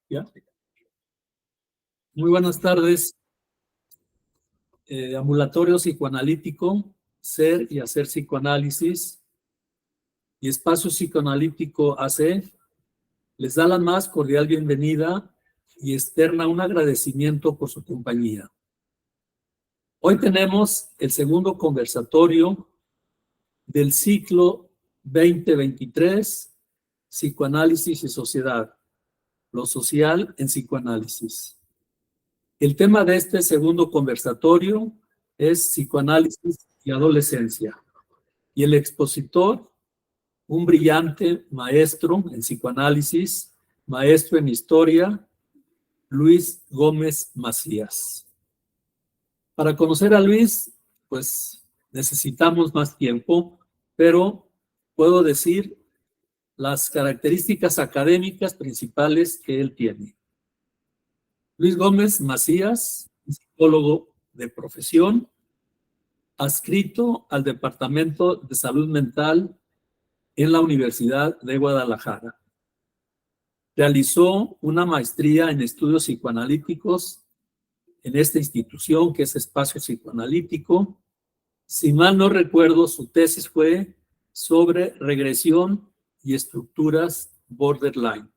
¿Ya? Muy buenas tardes. Ambulatorio psicoanalítico, ser y hacer psicoanálisis y espacio psicoanalítico AC les da la más cordial bienvenida y externa un agradecimiento por su compañía. Hoy tenemos el segundo conversatorio del ciclo 2023, Psicoanálisis y Sociedad, lo social en psicoanálisis. El tema de este segundo conversatorio es psicoanálisis y adolescencia. Y el expositor, un brillante maestro en psicoanálisis, maestro en historia, Luis Gómez Macías. Para conocer a Luis, pues necesitamos más tiempo, pero puedo decir las características académicas principales que él tiene. Luis Gómez Macías, psicólogo de profesión, adscrito al Departamento de Salud Mental en la Universidad de Guadalajara. Realizó una maestría en estudios psicoanalíticos en esta institución que es Espacio Psicoanalítico. Si mal no recuerdo, su tesis fue sobre regresión y estructuras borderline.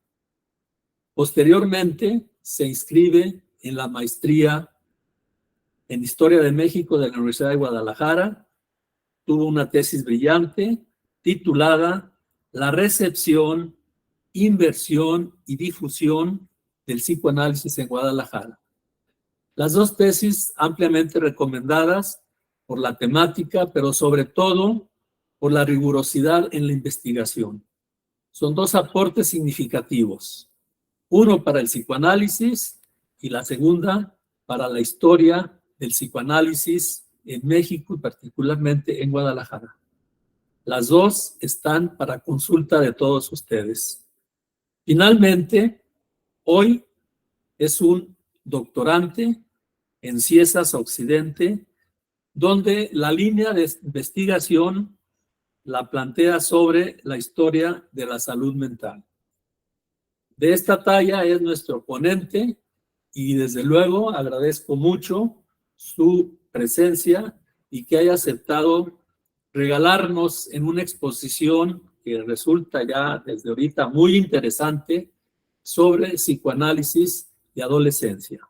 Posteriormente, se inscribe en la maestría en Historia de México de la Universidad de Guadalajara. Tuvo una tesis brillante titulada La recepción, inversión y difusión del psicoanálisis en Guadalajara. Las dos tesis ampliamente recomendadas por la temática, pero sobre todo por la rigurosidad en la investigación. Son dos aportes significativos. Uno para el psicoanálisis y la segunda para la historia del psicoanálisis en México y particularmente en Guadalajara. Las dos están para consulta de todos ustedes. Finalmente, hoy es un doctorante en CIESAS Occidente, donde la línea de investigación la plantea sobre la historia de la salud mental. De esta talla es nuestro ponente y desde luego agradezco mucho su presencia y que haya aceptado regalarnos en una exposición que resulta ya desde ahorita muy interesante sobre psicoanálisis y adolescencia.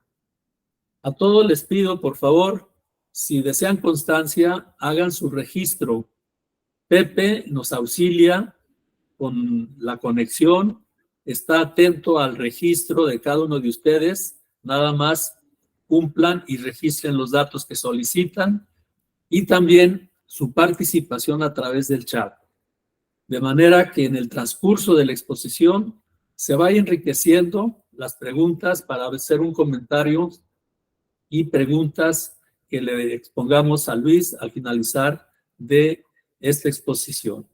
A todos les pido, por favor, si desean constancia, hagan su registro. Pepe nos auxilia con la conexión, está atento al registro de cada uno de ustedes, nada más cumplan y registren los datos que solicitan y también su participación a través del chat, de manera que en el transcurso de la exposición se vaya enriqueciendo las preguntas para hacer un comentario y preguntas que le expongamos a Luis al finalizar de esta exposición.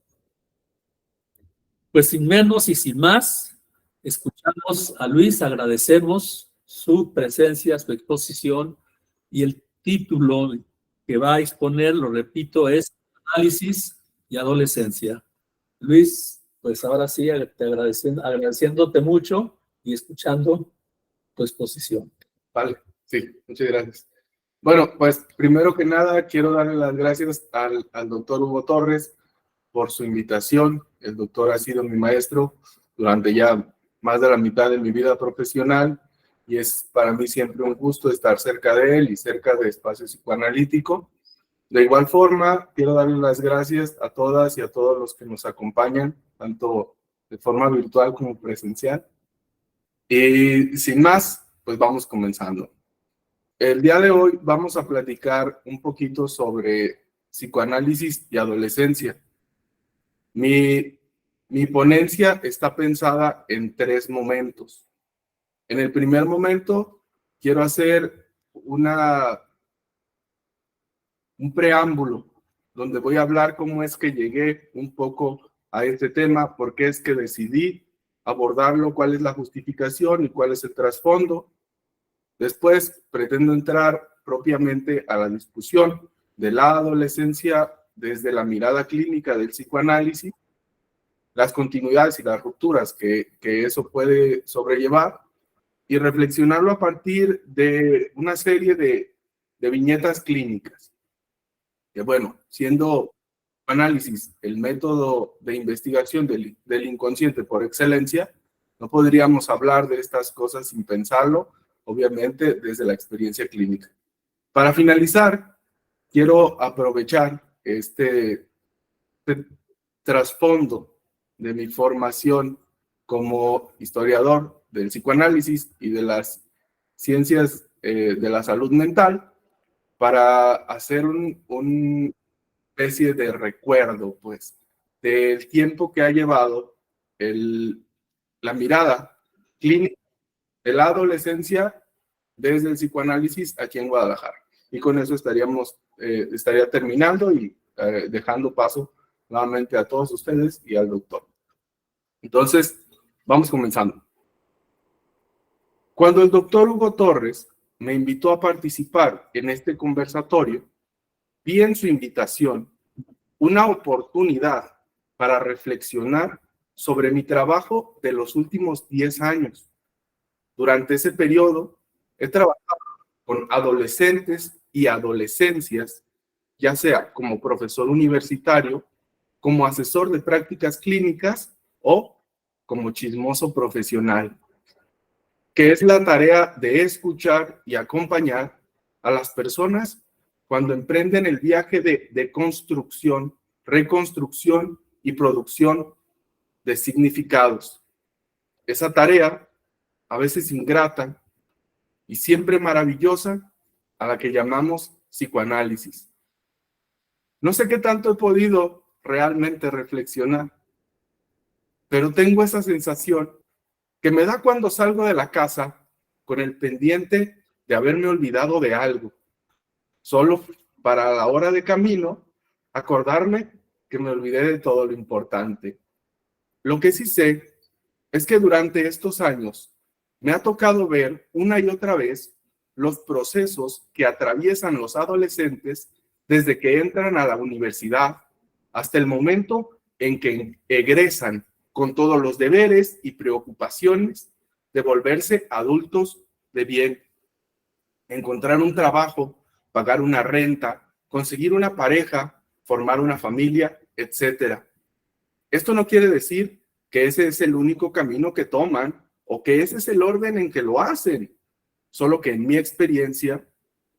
Pues sin menos y sin más, escuchamos a Luis, agradecemos su presencia, su exposición y el título que va a exponer, lo repito, es Análisis y Adolescencia. Luis, pues ahora sí, agradeciéndote mucho y escuchando tu exposición. Vale, sí, muchas gracias. Bueno, pues primero que nada quiero darle las gracias al doctor Hugo Torres por su invitación. El doctor ha sido mi maestro durante ya más de la mitad de mi vida profesional y es para mí siempre un gusto estar cerca de él y cerca de Espacio Psicoanalítico. De igual forma, quiero darle las gracias a todas y a todos los que nos acompañan, tanto de forma virtual como presencial. Y sin más, pues vamos comenzando. El día de hoy vamos a platicar un poquito sobre psicoanálisis y adolescencia. Mi ponencia está pensada en 3 momentos. En el primer momento, quiero hacer un preámbulo, donde voy a hablar cómo es que llegué un poco a este tema, por qué es que decidí abordarlo, cuál es la justificación y cuál es el trasfondo. Después pretendo entrar propiamente a la discusión de la adolescencia desde la mirada clínica del psicoanálisis, las continuidades y las rupturas que eso puede sobrellevar, y reflexionarlo a partir de una serie de viñetas clínicas. Que bueno, siendo análisis el método de investigación del inconsciente por excelencia, no podríamos hablar de estas cosas sin pensarlo, obviamente desde la experiencia clínica. Para finalizar, quiero aprovechar este trasfondo de mi formación como historiador del psicoanálisis y de las ciencias de la salud mental para hacer una especie de recuerdo, pues, del tiempo que ha llevado la mirada clínica de la adolescencia desde el psicoanálisis aquí en Guadalajara. Y con eso estaría terminando y dejando paso nuevamente a todos ustedes y al doctor. Entonces, vamos comenzando. Cuando el doctor Hugo Torres me invitó a participar en este conversatorio, vi en su invitación una oportunidad para reflexionar sobre mi trabajo de los últimos 10 años. Durante ese periodo, he trabajado con adolescentes y adolescencias, ya sea como profesor universitario, como asesor de prácticas clínicas o como chismoso profesional, que es la tarea de escuchar y acompañar a las personas cuando emprenden el viaje de construcción, reconstrucción y producción de significados. Esa tarea, a veces ingrata y siempre maravillosa, a la que llamamos psicoanálisis. No sé qué tanto he podido realmente reflexionar, pero tengo esa sensación que me da cuando salgo de la casa con el pendiente de haberme olvidado de algo, solo para la hora de camino acordarme que me olvidé de todo lo importante. Lo que sí sé es que durante estos años me ha tocado ver una y otra vez los procesos que atraviesan los adolescentes desde que entran a la universidad hasta el momento en que egresan con todos los deberes y preocupaciones de volverse adultos de bien, encontrar un trabajo, pagar una renta, conseguir una pareja, formar una familia, etc. Esto no quiere decir que ese es el único camino que toman o que ese es el orden en que lo hacen. Solo que en mi experiencia,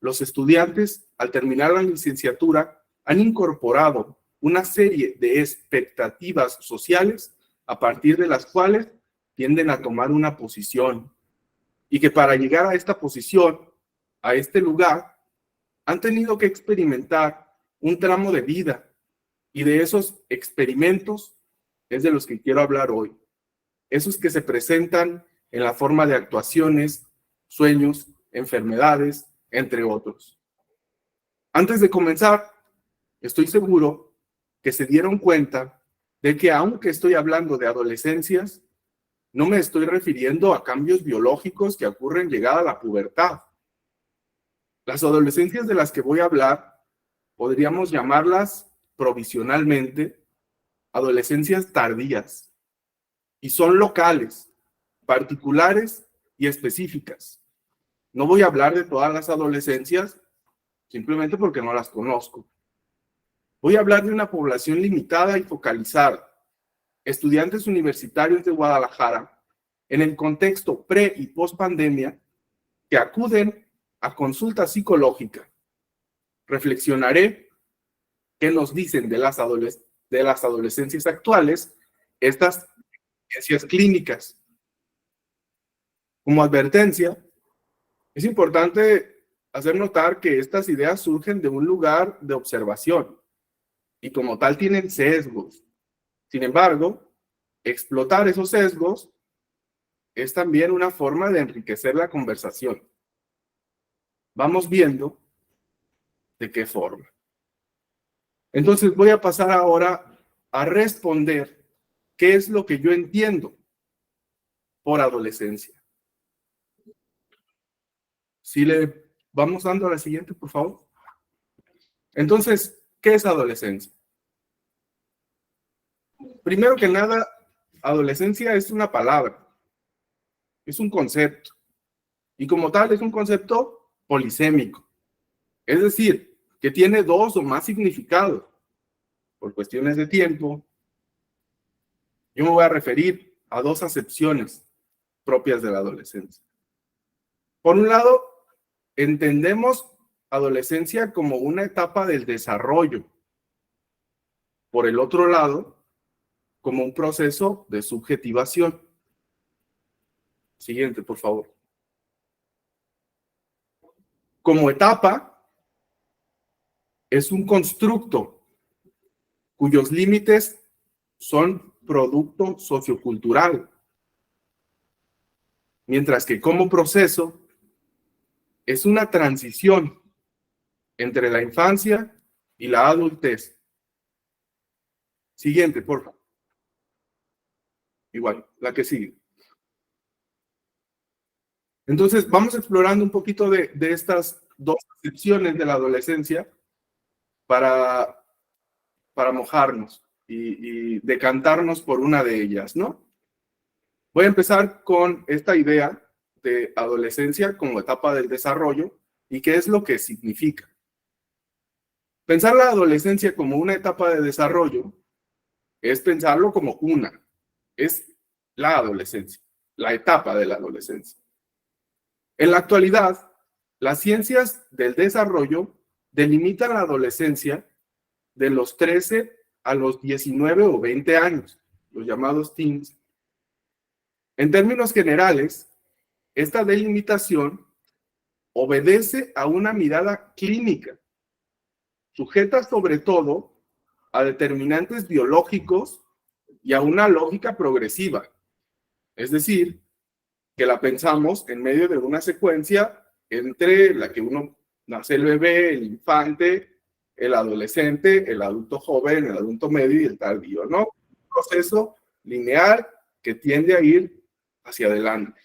los estudiantes, al terminar la licenciatura, han incorporado una serie de expectativas sociales a partir de las cuales tienden a tomar una posición. Y que para llegar a esta posición, a este lugar, han tenido que experimentar un tramo de vida. Y de esos experimentos es de los que quiero hablar hoy. Esos que se presentan en la forma de actuaciones, sueños, enfermedades, entre otros. Antes de comenzar, estoy seguro que se dieron cuenta de que aunque estoy hablando de adolescencias, no me estoy refiriendo a cambios biológicos que ocurren llegada a la pubertad. Las adolescencias de las que voy a hablar, podríamos llamarlas provisionalmente adolescencias tardías, y son locales, particulares y específicas. No voy a hablar de todas las adolescencias, simplemente porque no las conozco. Voy a hablar de una población limitada y focalizada, estudiantes universitarios de Guadalajara, en el contexto pre- y post-pandemia, que acuden a consulta psicológica. Reflexionaré qué nos dicen de las adolescencias actuales estas ciencias clínicas. Como advertencia, es importante hacer notar que estas ideas surgen de un lugar de observación y como tal tienen sesgos. Sin embargo, explotar esos sesgos es también una forma de enriquecer la conversación. Vamos viendo de qué forma. Entonces voy a pasar ahora a responder qué es lo que yo entiendo por adolescencia. Si le vamos dando a la siguiente, por favor. Entonces, ¿qué es adolescencia? Primero que nada, adolescencia es una palabra, es un concepto. y como tal es un concepto polisémico, es decir, que tiene dos o más significados. Por cuestiones de tiempo, yo me voy a referir a dos acepciones propias de la adolescencia. Por un lado, entendemos adolescencia como una etapa del desarrollo. Por el otro lado, como un proceso de subjetivación. Siguiente, por favor. Como etapa, es un constructo cuyos límites son producto sociocultural, mientras que como proceso es una transición entre la infancia y la adultez. Siguiente, por favor. Igual, la que sigue. Entonces, vamos explorando un poquito de estas dos acepciones de la adolescencia para mojarnos y decantarnos por una de ellas, ¿no? Voy a empezar con esta idea de adolescencia como etapa del desarrollo y qué es lo que significa. Pensar la adolescencia como una etapa de desarrollo es pensarlo como es la adolescencia, la etapa de la adolescencia. En la actualidad, las ciencias del desarrollo delimitan la adolescencia de los 13 a los 19 o 20 años, los llamados teens. En términos generales, esta delimitación obedece a una mirada clínica, sujeta sobre todo a determinantes biológicos y a una lógica progresiva. Es decir, que la pensamos en medio de una secuencia entre la que uno nace el bebé, el infante, el adolescente, el adulto joven, el adulto medio y el tardío, ¿no? Un proceso lineal que tiende a ir hacia adelante.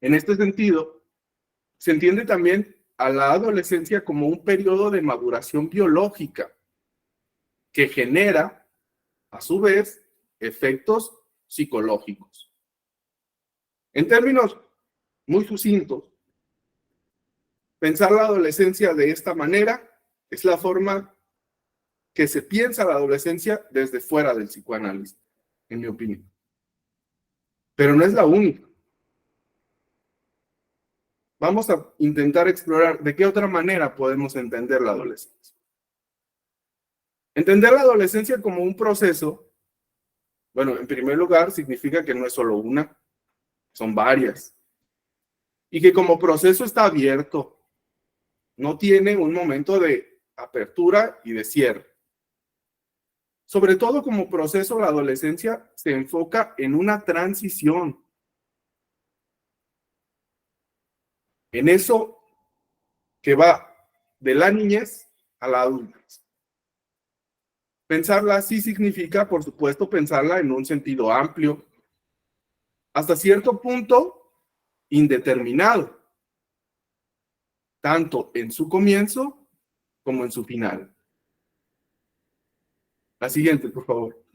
En este sentido, se entiende también a la adolescencia como un periodo de maduración biológica que genera, a su vez, efectos psicológicos. En términos muy sucintos, pensar la adolescencia de esta manera es la forma que se piensa la adolescencia desde fuera del psicoanálisis, en mi opinión. Pero no es la única. Vamos a intentar explorar de qué otra manera podemos entender la adolescencia. Entender la adolescencia como un proceso, bueno, en primer lugar, significa que no es solo una, son varias. Y que como proceso está abierto, no tiene un momento de apertura y de cierre. Sobre todo como proceso, la adolescencia se enfoca en una transición. En eso que va de la niñez a la adultez. Pensarla así significa, por supuesto, pensarla en un sentido amplio, hasta cierto punto indeterminado, tanto en su comienzo como en su final. La siguiente, por favor.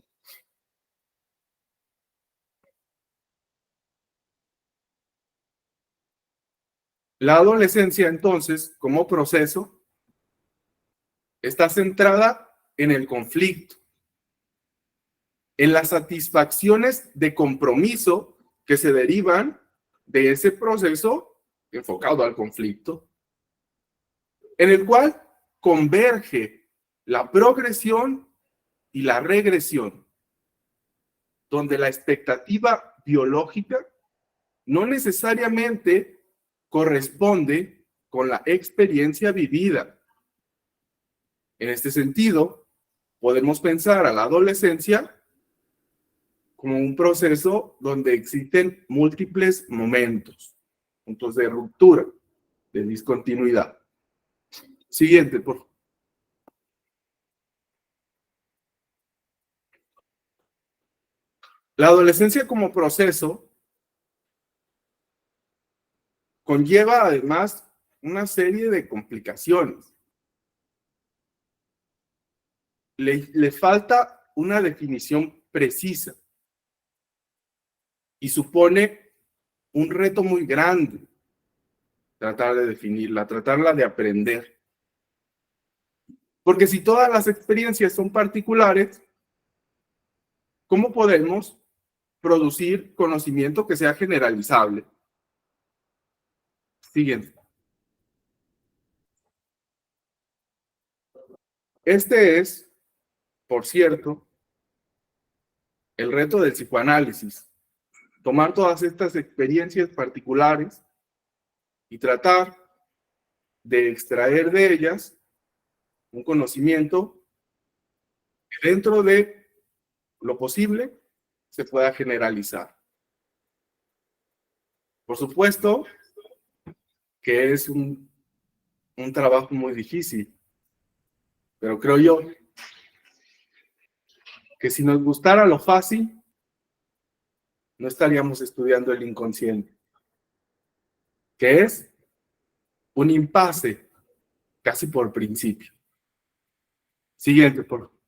La adolescencia, entonces, como proceso, está centrada en el conflicto, en las satisfacciones de compromiso que se derivan de ese proceso enfocado al conflicto, en el cual converge la progresión y la regresión, donde la expectativa biológica no necesariamente corresponde con la experiencia vivida. En este sentido, podemos pensar a la adolescencia como un proceso donde existen múltiples momentos, puntos de ruptura, de discontinuidad. Siguiente, por favor. La adolescencia como proceso conlleva además una serie de complicaciones. Le falta una definición precisa y supone un reto muy grande tratar de definirla, tratarla de aprender. Porque si todas las experiencias son particulares, ¿cómo podemos producir conocimiento que sea generalizable? Siguiente. Este es, por cierto, el reto del psicoanálisis. Tomar todas estas experiencias particulares y tratar de extraer de ellas un conocimiento que dentro de lo posible se pueda generalizar. Por supuesto que es un trabajo muy difícil, pero creo yo que si nos gustara lo fácil, no estaríamos estudiando el inconsciente, que es un impasse casi por principio. Siguiente, por favor.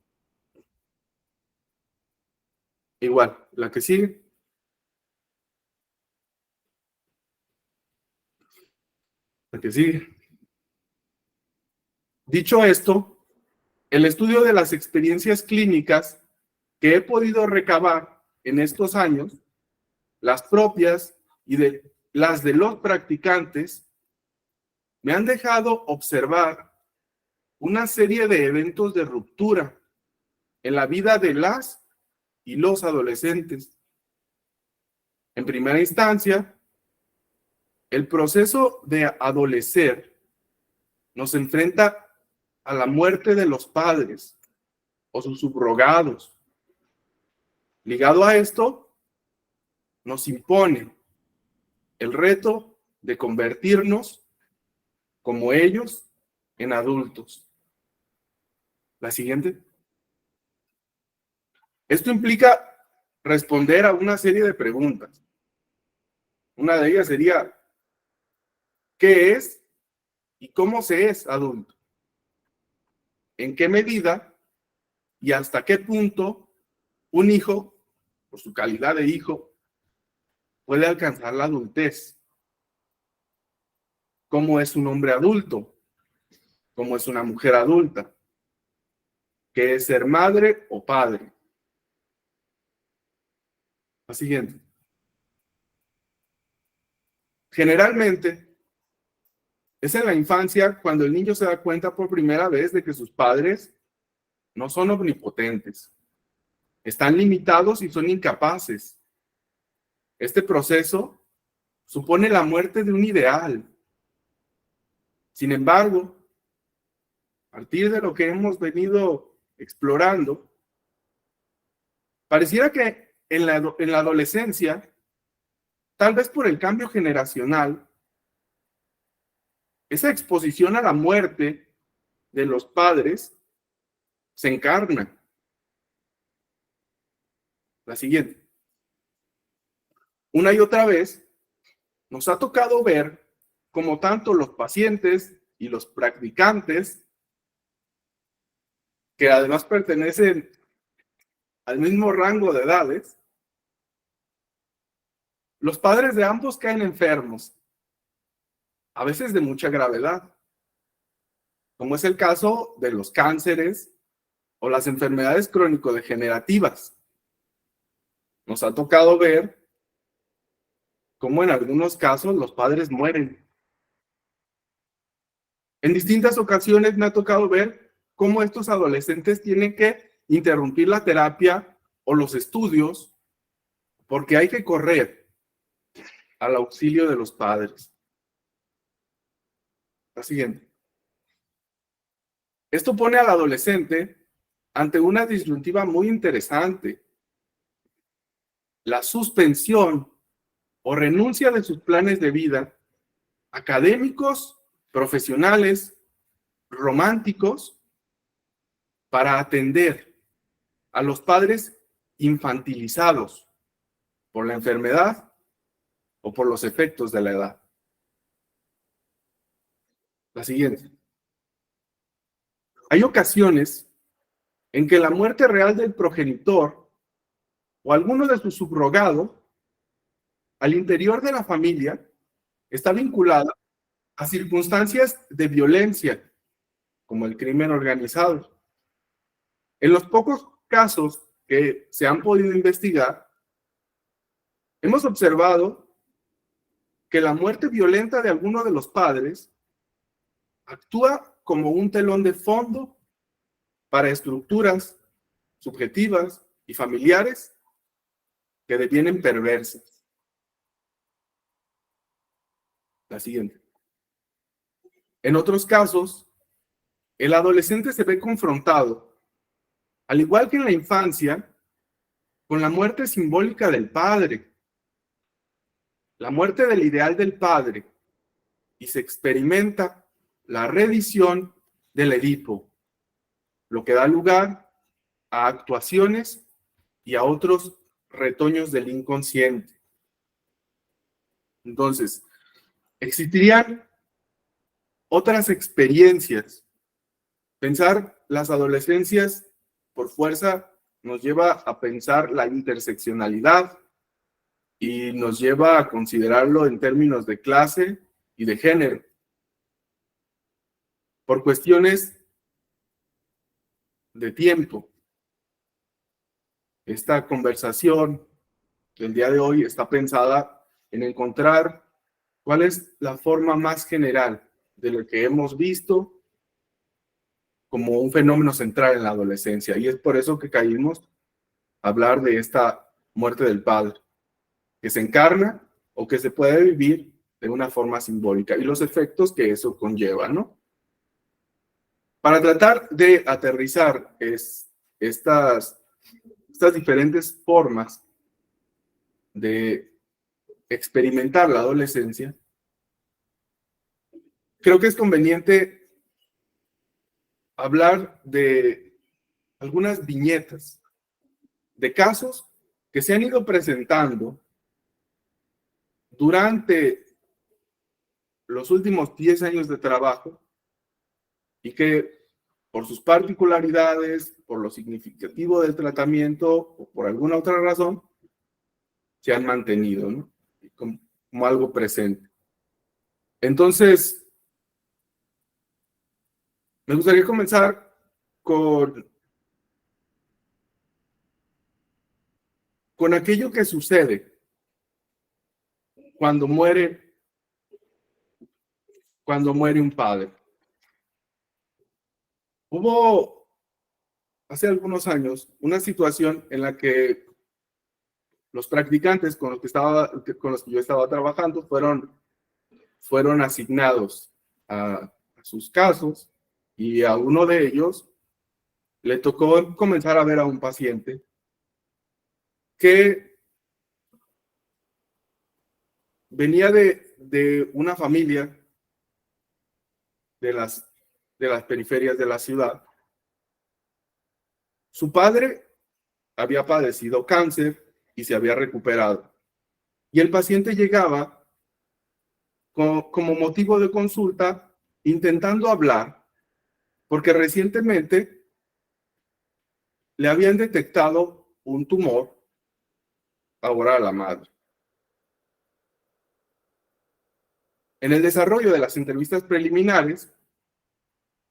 Igual, la que sigue. La que sigue. Dicho esto, el estudio de las experiencias clínicas que he podido recabar en estos años, las propias y las de los practicantes, me han dejado observar una serie de eventos de ruptura en la vida de las y los adolescentes. En primera instancia, el proceso de adolecer nos enfrenta a la muerte de los padres o sus subrogados. Ligado a esto, nos impone el reto de convertirnos como ellos en adultos. La siguiente. Esto implica responder a una serie de preguntas. Una de ellas sería, ¿qué es y cómo se es adulto? ¿En qué medida y hasta qué punto un hijo, por su calidad de hijo, puede alcanzar la adultez? ¿Cómo es un hombre adulto? ¿Cómo es una mujer adulta? ¿Qué es ser madre o padre? La siguiente. Generalmente, es en la infancia cuando el niño se da cuenta por primera vez de que sus padres no son omnipotentes. Están limitados y son incapaces. Este proceso supone la muerte de un ideal. Sin embargo, a partir de lo que hemos venido explorando, pareciera que en la adolescencia, tal vez por el cambio generacional, esa exposición a la muerte de los padres se encarna. La siguiente. Una y otra vez, nos ha tocado ver cómo tanto los pacientes y los practicantes, que además pertenecen al mismo rango de edades, los padres de ambos caen enfermos, a veces de mucha gravedad, como es el caso de los cánceres o las enfermedades crónico-degenerativas. Nos ha tocado ver cómo en algunos casos los padres mueren. En distintas ocasiones me ha tocado ver cómo estos adolescentes tienen que interrumpir la terapia o los estudios porque hay que correr al auxilio de los padres. La siguiente. Esto pone al adolescente ante una disyuntiva muy interesante. La suspensión o renuncia de sus planes de vida académicos, profesionales, románticos, para atender a los padres infantilizados por la enfermedad o por los efectos de la edad. La siguiente. Hay ocasiones en que la muerte real del progenitor o alguno de sus subrogados al interior de la familia está vinculada a circunstancias de violencia, como el crimen organizado. En los pocos casos que se han podido investigar, hemos observado que la muerte violenta de alguno de los padres actúa como un telón de fondo para estructuras subjetivas y familiares que devienen perversas. La siguiente. En otros casos, el adolescente se ve confrontado, al igual que en la infancia, con la muerte simbólica del padre, la muerte del ideal del padre, y se experimenta la reedición del Edipo, lo que da lugar a actuaciones y a otros retoños del inconsciente. Entonces, existirían otras experiencias. Pensar las adolescencias por fuerza nos lleva a pensar la interseccionalidad y nos lleva a considerarlo en términos de clase y de género. Por cuestiones de tiempo, esta conversación del día de hoy está pensada en encontrar cuál es la forma más general de lo que hemos visto como un fenómeno central en la adolescencia. Y es por eso que caímos a hablar de esta muerte del padre, que se encarna o que se puede vivir de una forma simbólica y los efectos que eso conlleva, ¿no? Para tratar de aterrizar estas diferentes formas de experimentar la adolescencia, creo que es conveniente hablar de algunas viñetas de casos que se han ido presentando durante los últimos 10 años de trabajo y que por sus particularidades, por lo significativo del tratamiento o por alguna otra razón, se han mantenido, ¿no? Como algo presente. Entonces, me gustaría comenzar con aquello que sucede cuando muere un padre. Hubo hace algunos años una situación en la que los practicantes con los que yo estaba trabajando fueron asignados a sus casos y a uno de ellos le tocó comenzar a ver a un paciente que venía de una familia de las periferias de la ciudad. Su padre había padecido cáncer y se había recuperado. Y el paciente llegaba como motivo de consulta intentando hablar porque recientemente le habían detectado un tumor ahora a la madre. En el desarrollo de las entrevistas preliminares,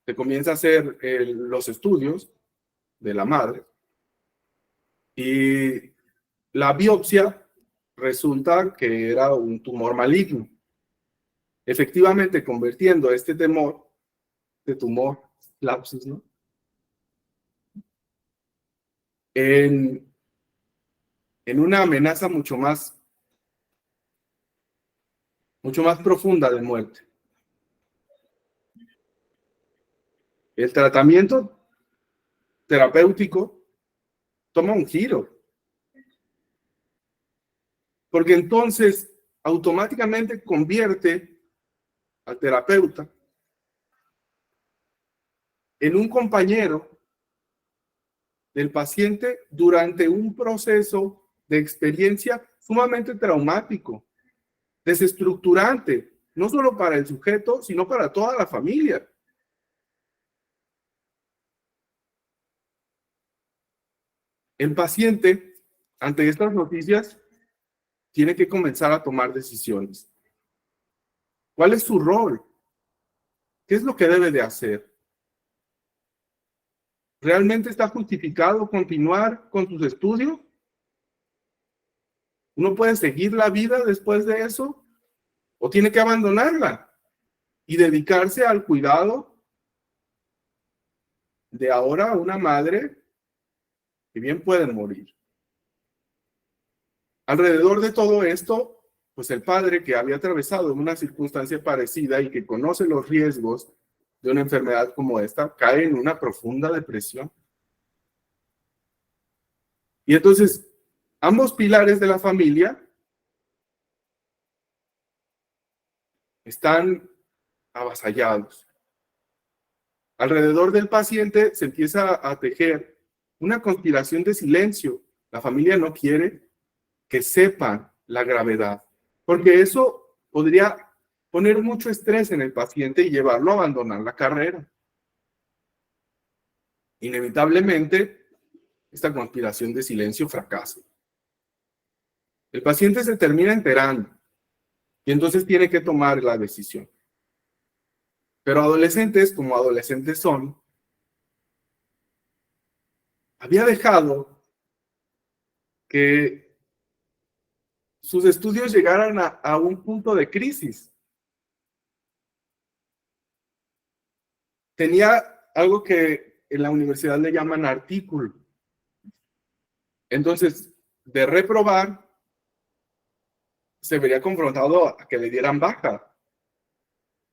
se comienza a hacer los estudios de la madre y la biopsia resulta que era un tumor maligno. Efectivamente, convirtiendo este tumor, lapsus, ¿no? En una amenaza mucho más profunda de muerte. El tratamiento terapéutico toma un giro, porque entonces automáticamente convierte al terapeuta en un compañero del paciente durante un proceso de experiencia sumamente traumático, desestructurante, no solo para el sujeto, sino para toda la familia. El paciente, ante estas noticias, tiene que comenzar a tomar decisiones. ¿Cuál es su rol? ¿Qué es lo que debe de hacer? ¿Realmente está justificado continuar con sus estudios? ¿Uno puede seguir la vida después de eso? ¿O tiene que abandonarla y dedicarse al cuidado de ahora una madre que bien puede morir? Alrededor de todo esto, pues el padre que había atravesado una circunstancia parecida y que conoce los riesgos de una enfermedad como esta, cae en una profunda depresión. Y entonces, ambos pilares de la familia están avasallados. Alrededor del paciente se empieza a tejer una conspiración de silencio. La familia no quiere que sepan la gravedad, porque eso podría poner mucho estrés en el paciente y llevarlo a abandonar la carrera. Inevitablemente, esta conspiración de silencio fracasa. El paciente se termina enterando y entonces tiene que tomar la decisión. Pero adolescentes, como adolescentes son, había dejado que sus estudios llegaran a un punto de crisis. Tenía algo que en la universidad le llaman artículo. Entonces, de reprobar, se vería confrontado a que le dieran baja.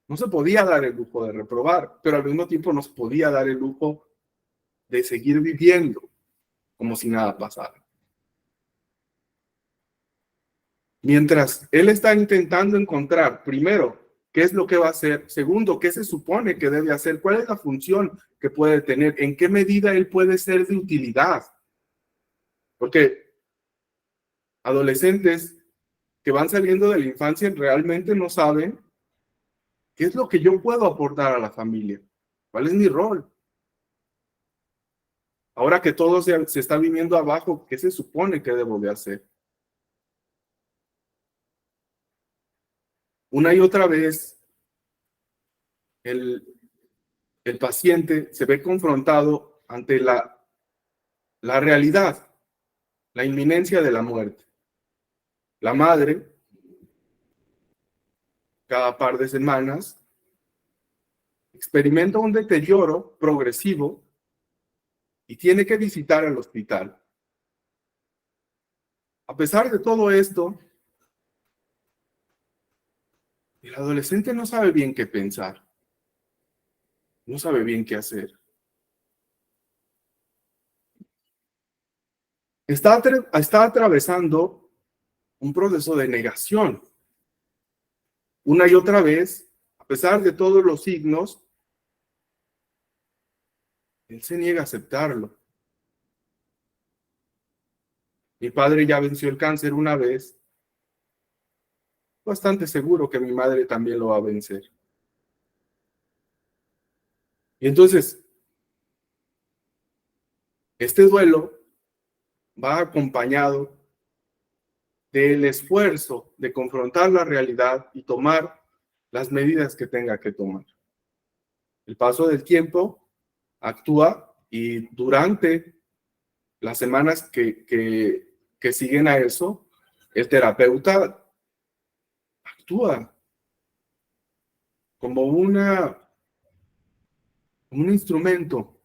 No se podía dar el lujo de reprobar, pero al mismo tiempo no se podía dar el lujo de seguir viviendo como si nada pasara. Mientras él está intentando encontrar, primero, qué es lo que va a hacer, segundo, qué se supone que debe hacer, cuál es la función que puede tener, en qué medida él puede ser de utilidad. Porque adolescentes que van saliendo de la infancia realmente no saben qué es lo que yo puedo aportar a la familia, cuál es mi rol. Ahora que todo se está viniendo abajo, ¿qué se supone que debo de hacer? Una y otra vez, el paciente se ve confrontado ante la realidad, la inminencia de la muerte. La madre, cada par de semanas, experimenta un deterioro progresivo y tiene que visitar el hospital. A pesar de todo esto, el adolescente no sabe bien qué pensar, no sabe bien qué hacer. Está atravesando un proceso de negación. Una y otra vez, a pesar de todos los signos, él se niega a aceptarlo. Mi padre ya venció el cáncer una vez. Bastante seguro que mi madre también lo va a vencer. Y entonces, este duelo va acompañado del esfuerzo de confrontar la realidad y tomar las medidas que tenga que tomar. El paso del tiempo actúa y durante las semanas que siguen a eso, el terapeuta actúa como un instrumento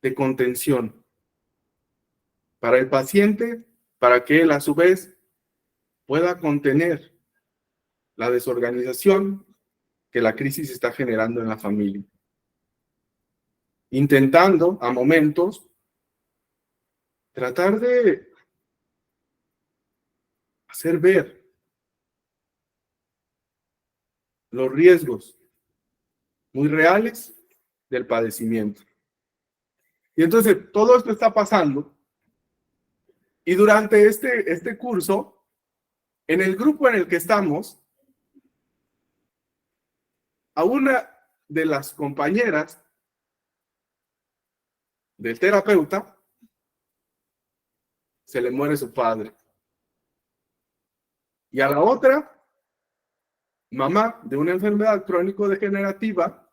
de contención para el paciente, para que él a su vez pueda contener la desorganización que la crisis está generando en la familia. Intentando a momentos tratar de hacer ver los riesgos muy reales del padecimiento. Y entonces todo esto está pasando y durante este curso, en el grupo en el que estamos, a una de las compañeras del terapeuta se le muere su padre. Y a la otra, mamá de una enfermedad crónico-degenerativa,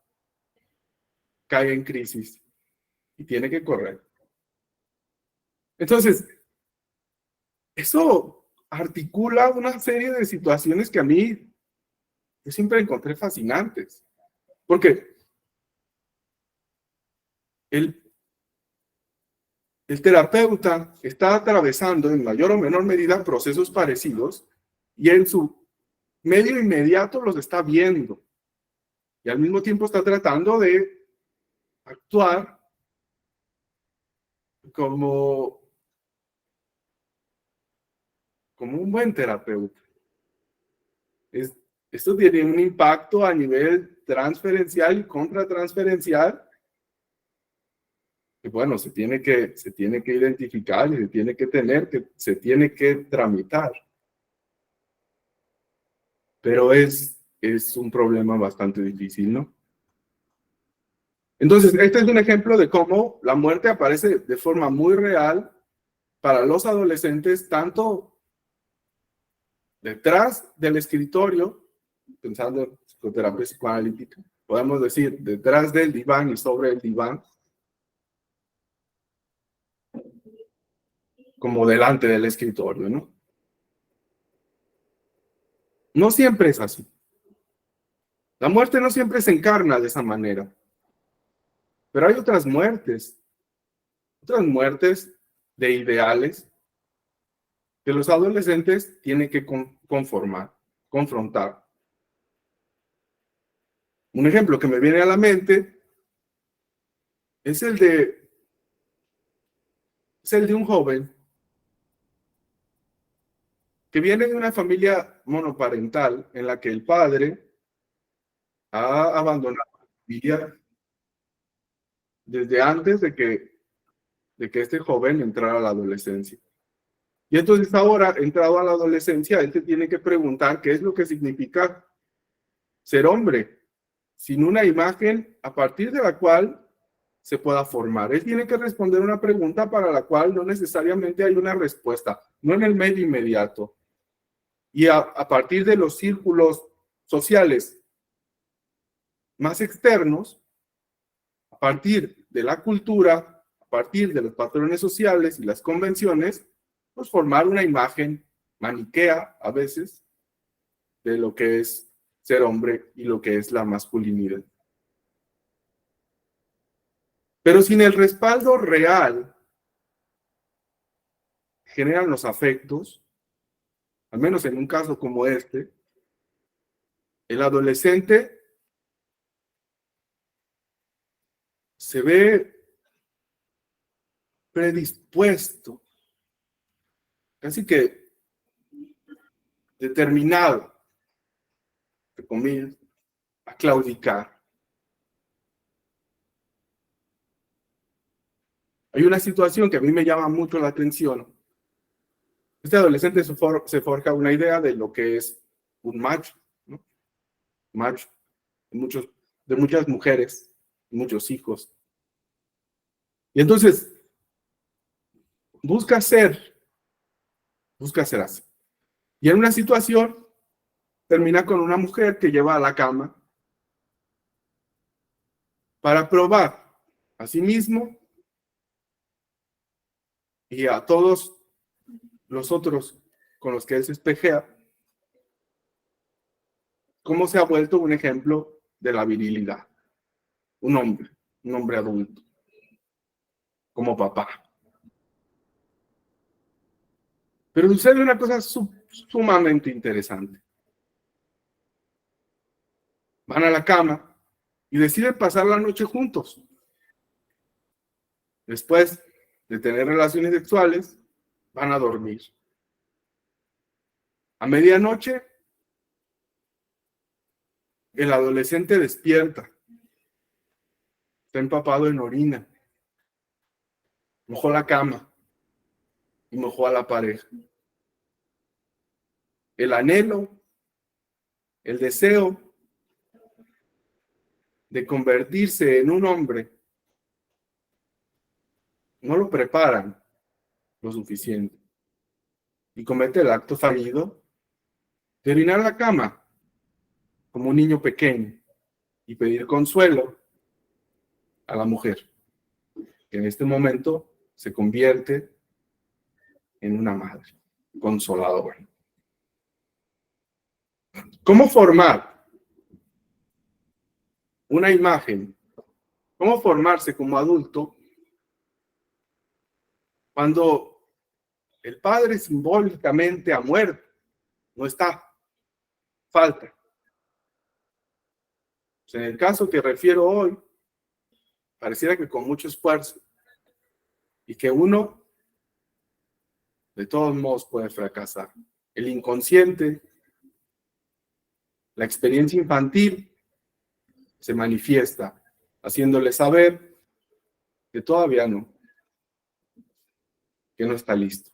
cae en crisis y tiene que correr. Entonces, eso articula una serie de situaciones que a mí yo siempre encontré fascinantes. Porque el terapeuta está atravesando en mayor o menor medida procesos parecidos y en su medio inmediato los está viendo. Y al mismo tiempo está tratando de actuar como un buen terapeuta. Esto tiene un impacto a nivel transferencial y contratransferencial que, bueno, se tiene que identificar y se tiene que tramitar. Pero es un problema bastante difícil, ¿no? Entonces, este es un ejemplo de cómo la muerte aparece de forma muy real para los adolescentes, tanto detrás del escritorio, pensando en psicoterapia psicoanalítica, podemos decir detrás del diván y sobre el diván, como delante del escritorio, ¿no? No siempre es así. La muerte no siempre se encarna de esa manera. Pero hay otras muertes de ideales que los adolescentes tienen que confrontar. Un ejemplo que me viene a la mente es el de un joven que viene de una familia monoparental en la que el padre ha abandonado la familia desde antes de que este joven entrara a la adolescencia. Y entonces ahora, entrado a la adolescencia, él se tiene que preguntar qué es lo que significa ser hombre, sin una imagen a partir de la cual se pueda formar. Él tiene que responder una pregunta para la cual no necesariamente hay una respuesta, no en el medio inmediato. Y a partir de los círculos sociales más externos, a partir de la cultura, a partir de los patrones sociales y las convenciones, pues formar una imagen maniquea a veces de lo que es ser hombre y lo que es la masculinidad. Pero sin el respaldo real generan los afectos, al menos en un caso como este, el adolescente se ve predispuesto, casi que determinado, entre comillas, a claudicar. Hay una situación que a mí me llama mucho la atención. Este adolescente se forja una idea de lo que es un macho, ¿no? Macho de muchas mujeres, muchos hijos. Y entonces busca ser así. Y en una situación termina con una mujer que lleva a la cama para probar a sí mismo y a todos los otros con los que él se espejea, cómo se ha vuelto un ejemplo de la virilidad. Un hombre adulto, como papá. Pero sucede una cosa sumamente interesante. Van a la cama y deciden pasar la noche juntos. Después de tener relaciones sexuales, van a dormir. A medianoche, el adolescente despierta. Está empapado en orina. Mojó la cama y mojó a la pareja. El anhelo, el deseo de convertirse en un hombre, no lo preparan lo suficiente. Y comete el acto fallido de orinar en la cama como un niño pequeño y pedir consuelo a la mujer, que en este momento se convierte en una madre consoladora. ¿Cómo formar una imagen? ¿Cómo formarse como adulto cuando el padre simbólicamente ha muerto? No está, falta. En el caso que refiero hoy, pareciera que con mucho esfuerzo y que uno de todos modos puede fracasar. El inconsciente, la experiencia infantil se manifiesta, haciéndole saber que todavía no, que no está listo.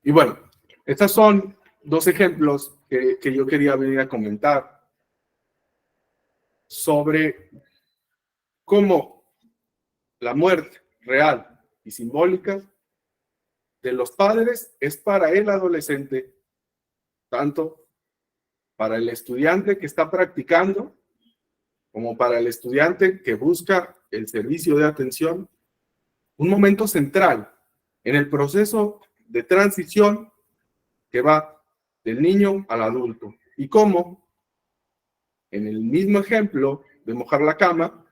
Y bueno, estos son dos ejemplos que yo quería venir a comentar sobre cómo la muerte real y simbólica de los padres es para el adolescente, tanto para el estudiante que está practicando como para el estudiante que busca el servicio de atención, un momento central en el proceso de transición que va del niño al adulto. Y cómo, en el mismo ejemplo de mojar la cama,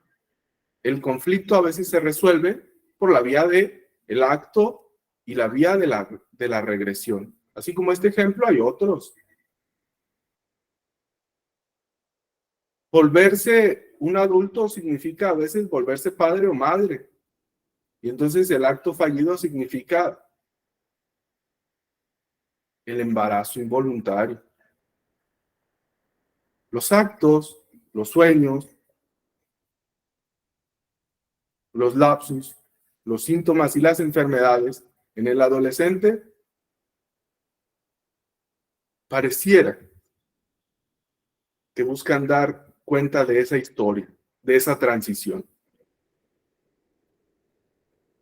el conflicto a veces se resuelve por la vía del acto y la vía de la regresión. Así como este ejemplo, hay otros. Volverse un adulto significa a veces volverse padre o madre. Y entonces el acto fallido significa el embarazo involuntario. Los actos, los sueños, los lapsus, los síntomas y las enfermedades en el adolescente pareciera que buscan dar cuenta de esa historia, de esa transición.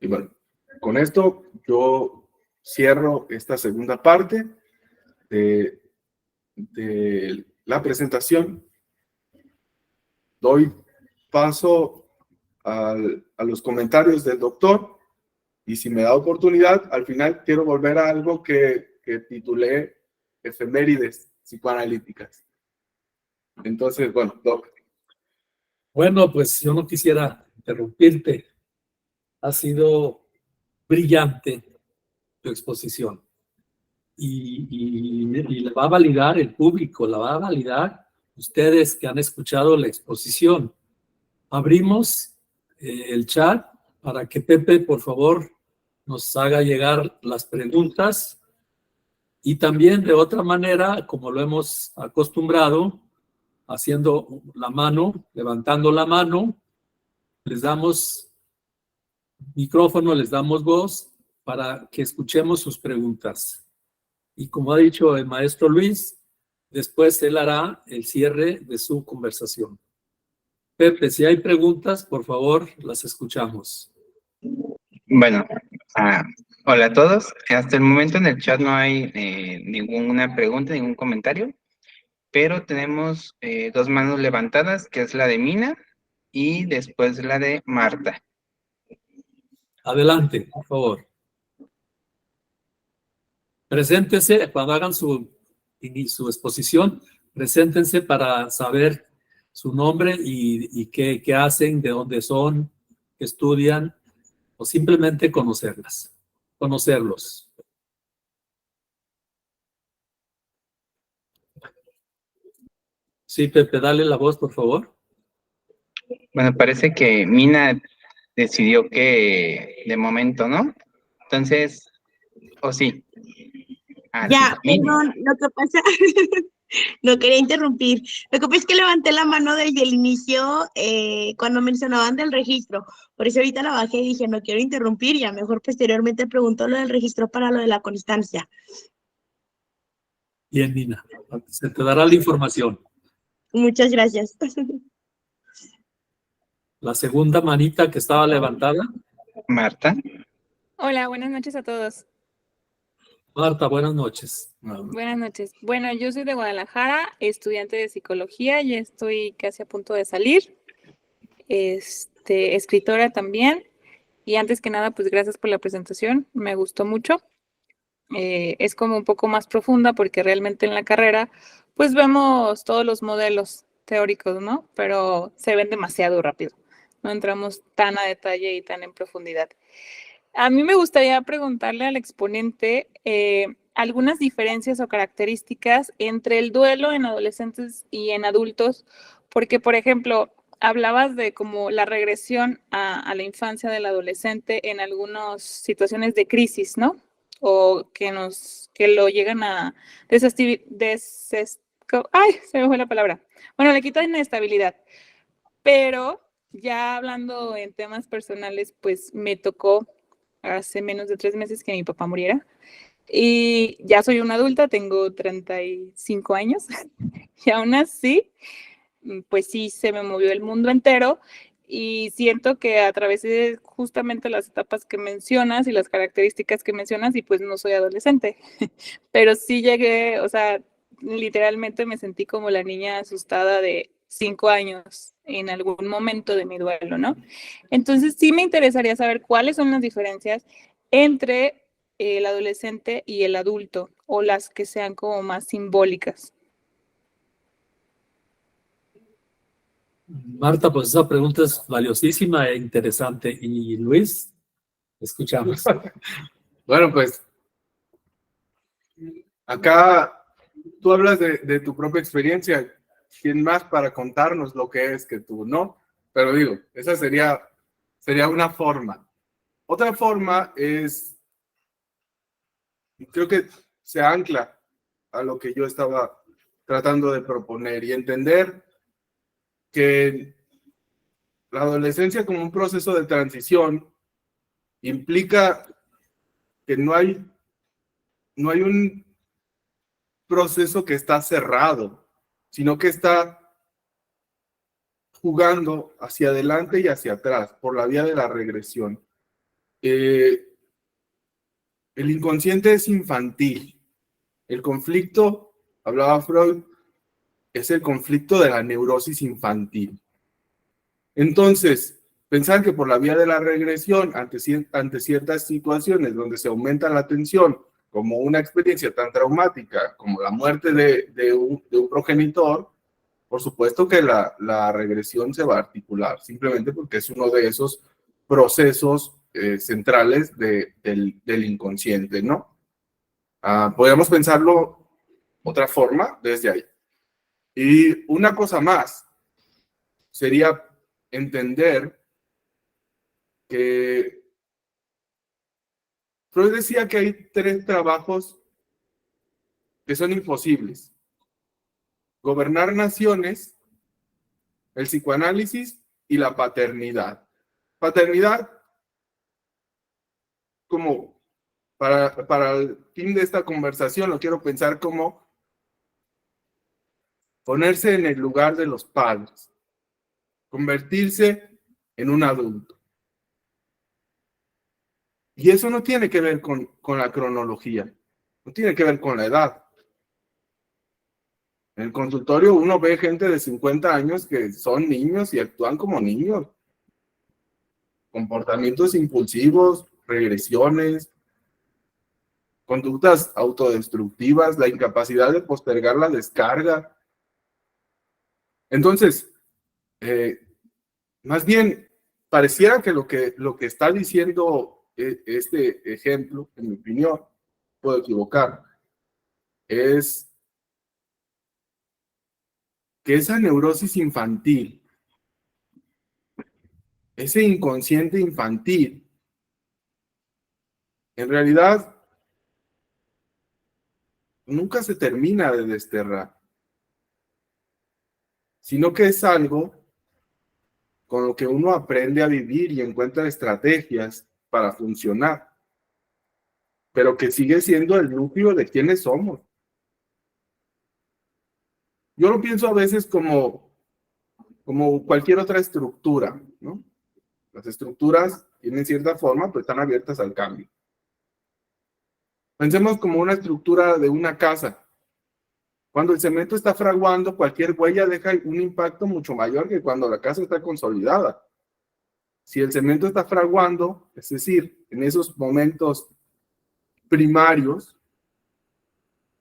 Y bueno, con esto yo cierro esta segunda parte de la presentación. Doy paso a los comentarios del doctor y si me da oportunidad, al final quiero volver a algo que titulé efemérides psicoanalíticas. Entonces, bueno, doc. Bueno, pues yo no quisiera interrumpirte. Ha sido brillante tu exposición y le va a validar el público, la va a validar ustedes que han escuchado la exposición. Abrimos el chat para que Pepe, por favor, nos haga llegar las preguntas y también de otra manera, como lo hemos acostumbrado, haciendo la mano, levantando la mano, les damos micrófono, les damos voz para que escuchemos sus preguntas. Y como ha dicho el maestro Luis, después él hará el cierre de su conversación. Pepe, si hay preguntas, por favor, las escuchamos. Bueno, hola a todos. Hasta el momento en el chat no hay ninguna pregunta, ningún comentario, pero tenemos dos manos levantadas, que es la de Mina y después la de Marta. Adelante, por favor. Preséntense, cuando hagan su exposición, preséntense para saber su nombre y qué hacen, de dónde son, qué estudian, o simplemente conocerlos. Sí, Pepe, dale la voz, por favor. Bueno, parece que Mina decidió que de momento, ¿no? Entonces, ¿o sí? Ya, Sí, perdón, lo que pasa, no quería interrumpir. Lo que pasa es que levanté la mano desde el inicio cuando mencionaban del registro. Por eso ahorita la bajé y dije, no quiero interrumpir, ya mejor posteriormente pregunto lo del registro para lo de la constancia. Bien, Nina, se te dará la información. Muchas gracias. La segunda manita que estaba levantada. Marta. Hola, buenas noches a todos. Marta, buenas noches. Buenas noches. Bueno, yo soy de Guadalajara, estudiante de psicología, ya estoy casi a punto de salir. Escritora también. Y antes que nada, pues gracias por la presentación, me gustó mucho. Es como un poco más profunda porque realmente en la carrera, pues vemos todos los modelos teóricos, ¿no? Pero se ven demasiado rápido. No entramos tan a detalle y tan en profundidad. A mí me gustaría preguntarle al exponente algunas diferencias o características entre el duelo en adolescentes y en adultos, porque, por ejemplo, hablabas de como la regresión a la infancia del adolescente en algunas situaciones de crisis, ¿no? O que lo llegan a ay, se me fue la palabra. Bueno, le quitan inestabilidad. Pero ya hablando en temas personales, pues me tocó hace menos de 3 meses que mi papá muriera. Y ya soy una adulta, tengo 35 años. Y aún así, pues sí, se me movió el mundo entero. Y siento que atravesé justamente las etapas que mencionas y las características que mencionas, y pues no soy adolescente. Pero sí llegué, o sea, literalmente me sentí como la niña asustada de 5 años en algún momento de mi duelo, ¿no? Entonces sí me interesaría saber cuáles son las diferencias entre el adolescente y el adulto, o las que sean como más simbólicas. Marta, pues esa pregunta es valiosísima e interesante. Y Luis, escuchamos. Bueno, pues acá tú hablas de tu propia experiencia. ¿Quién más para contarnos lo que es que tú no? Pero digo, esa sería una forma. Otra forma es, creo que se ancla a lo que yo estaba tratando de proponer y entender que la adolescencia como un proceso de transición implica que no hay un proceso que está cerrado, sino que está jugando hacia adelante y hacia atrás por la vía de la regresión. El inconsciente es infantil. El conflicto, hablaba Freud, es el conflicto de la neurosis infantil. Entonces, pensar que por la vía de la regresión, ante ciertas situaciones donde se aumenta la tensión, como una experiencia tan traumática como la muerte de un progenitor, por supuesto que la regresión se va a articular, simplemente porque es uno de esos procesos centrales del inconsciente, ¿no? Podríamos pensarlo otra forma desde ahí. Y una cosa más sería entender que Freud decía que hay 3 trabajos que son imposibles: gobernar naciones, el psicoanálisis y la paternidad. Paternidad, como para el fin de esta conversación, lo quiero pensar como ponerse en el lugar de los padres, convertirse en un adulto. Y eso no tiene que ver con la cronología, no tiene que ver con la edad. En el consultorio uno ve gente de 50 años que son niños y actúan como niños. Comportamientos impulsivos, regresiones, conductas autodestructivas, la incapacidad de postergar la descarga. Entonces, más bien, pareciera que lo que está diciendo este ejemplo, en mi opinión, puedo equivocar, es que esa neurosis infantil, ese inconsciente infantil, en realidad nunca se termina de desterrar, sino que es algo con lo que uno aprende a vivir y encuentra estrategias para funcionar, pero que sigue siendo el núcleo de quiénes somos. Yo lo pienso a veces como cualquier otra estructura, ¿no? Las estructuras tienen cierta forma, pero están abiertas al cambio. Pensemos como una estructura de una casa. Cuando el cemento está fraguando, cualquier huella deja un impacto mucho mayor que cuando la casa está consolidada. Si el cemento está fraguando, es decir, en esos momentos primarios,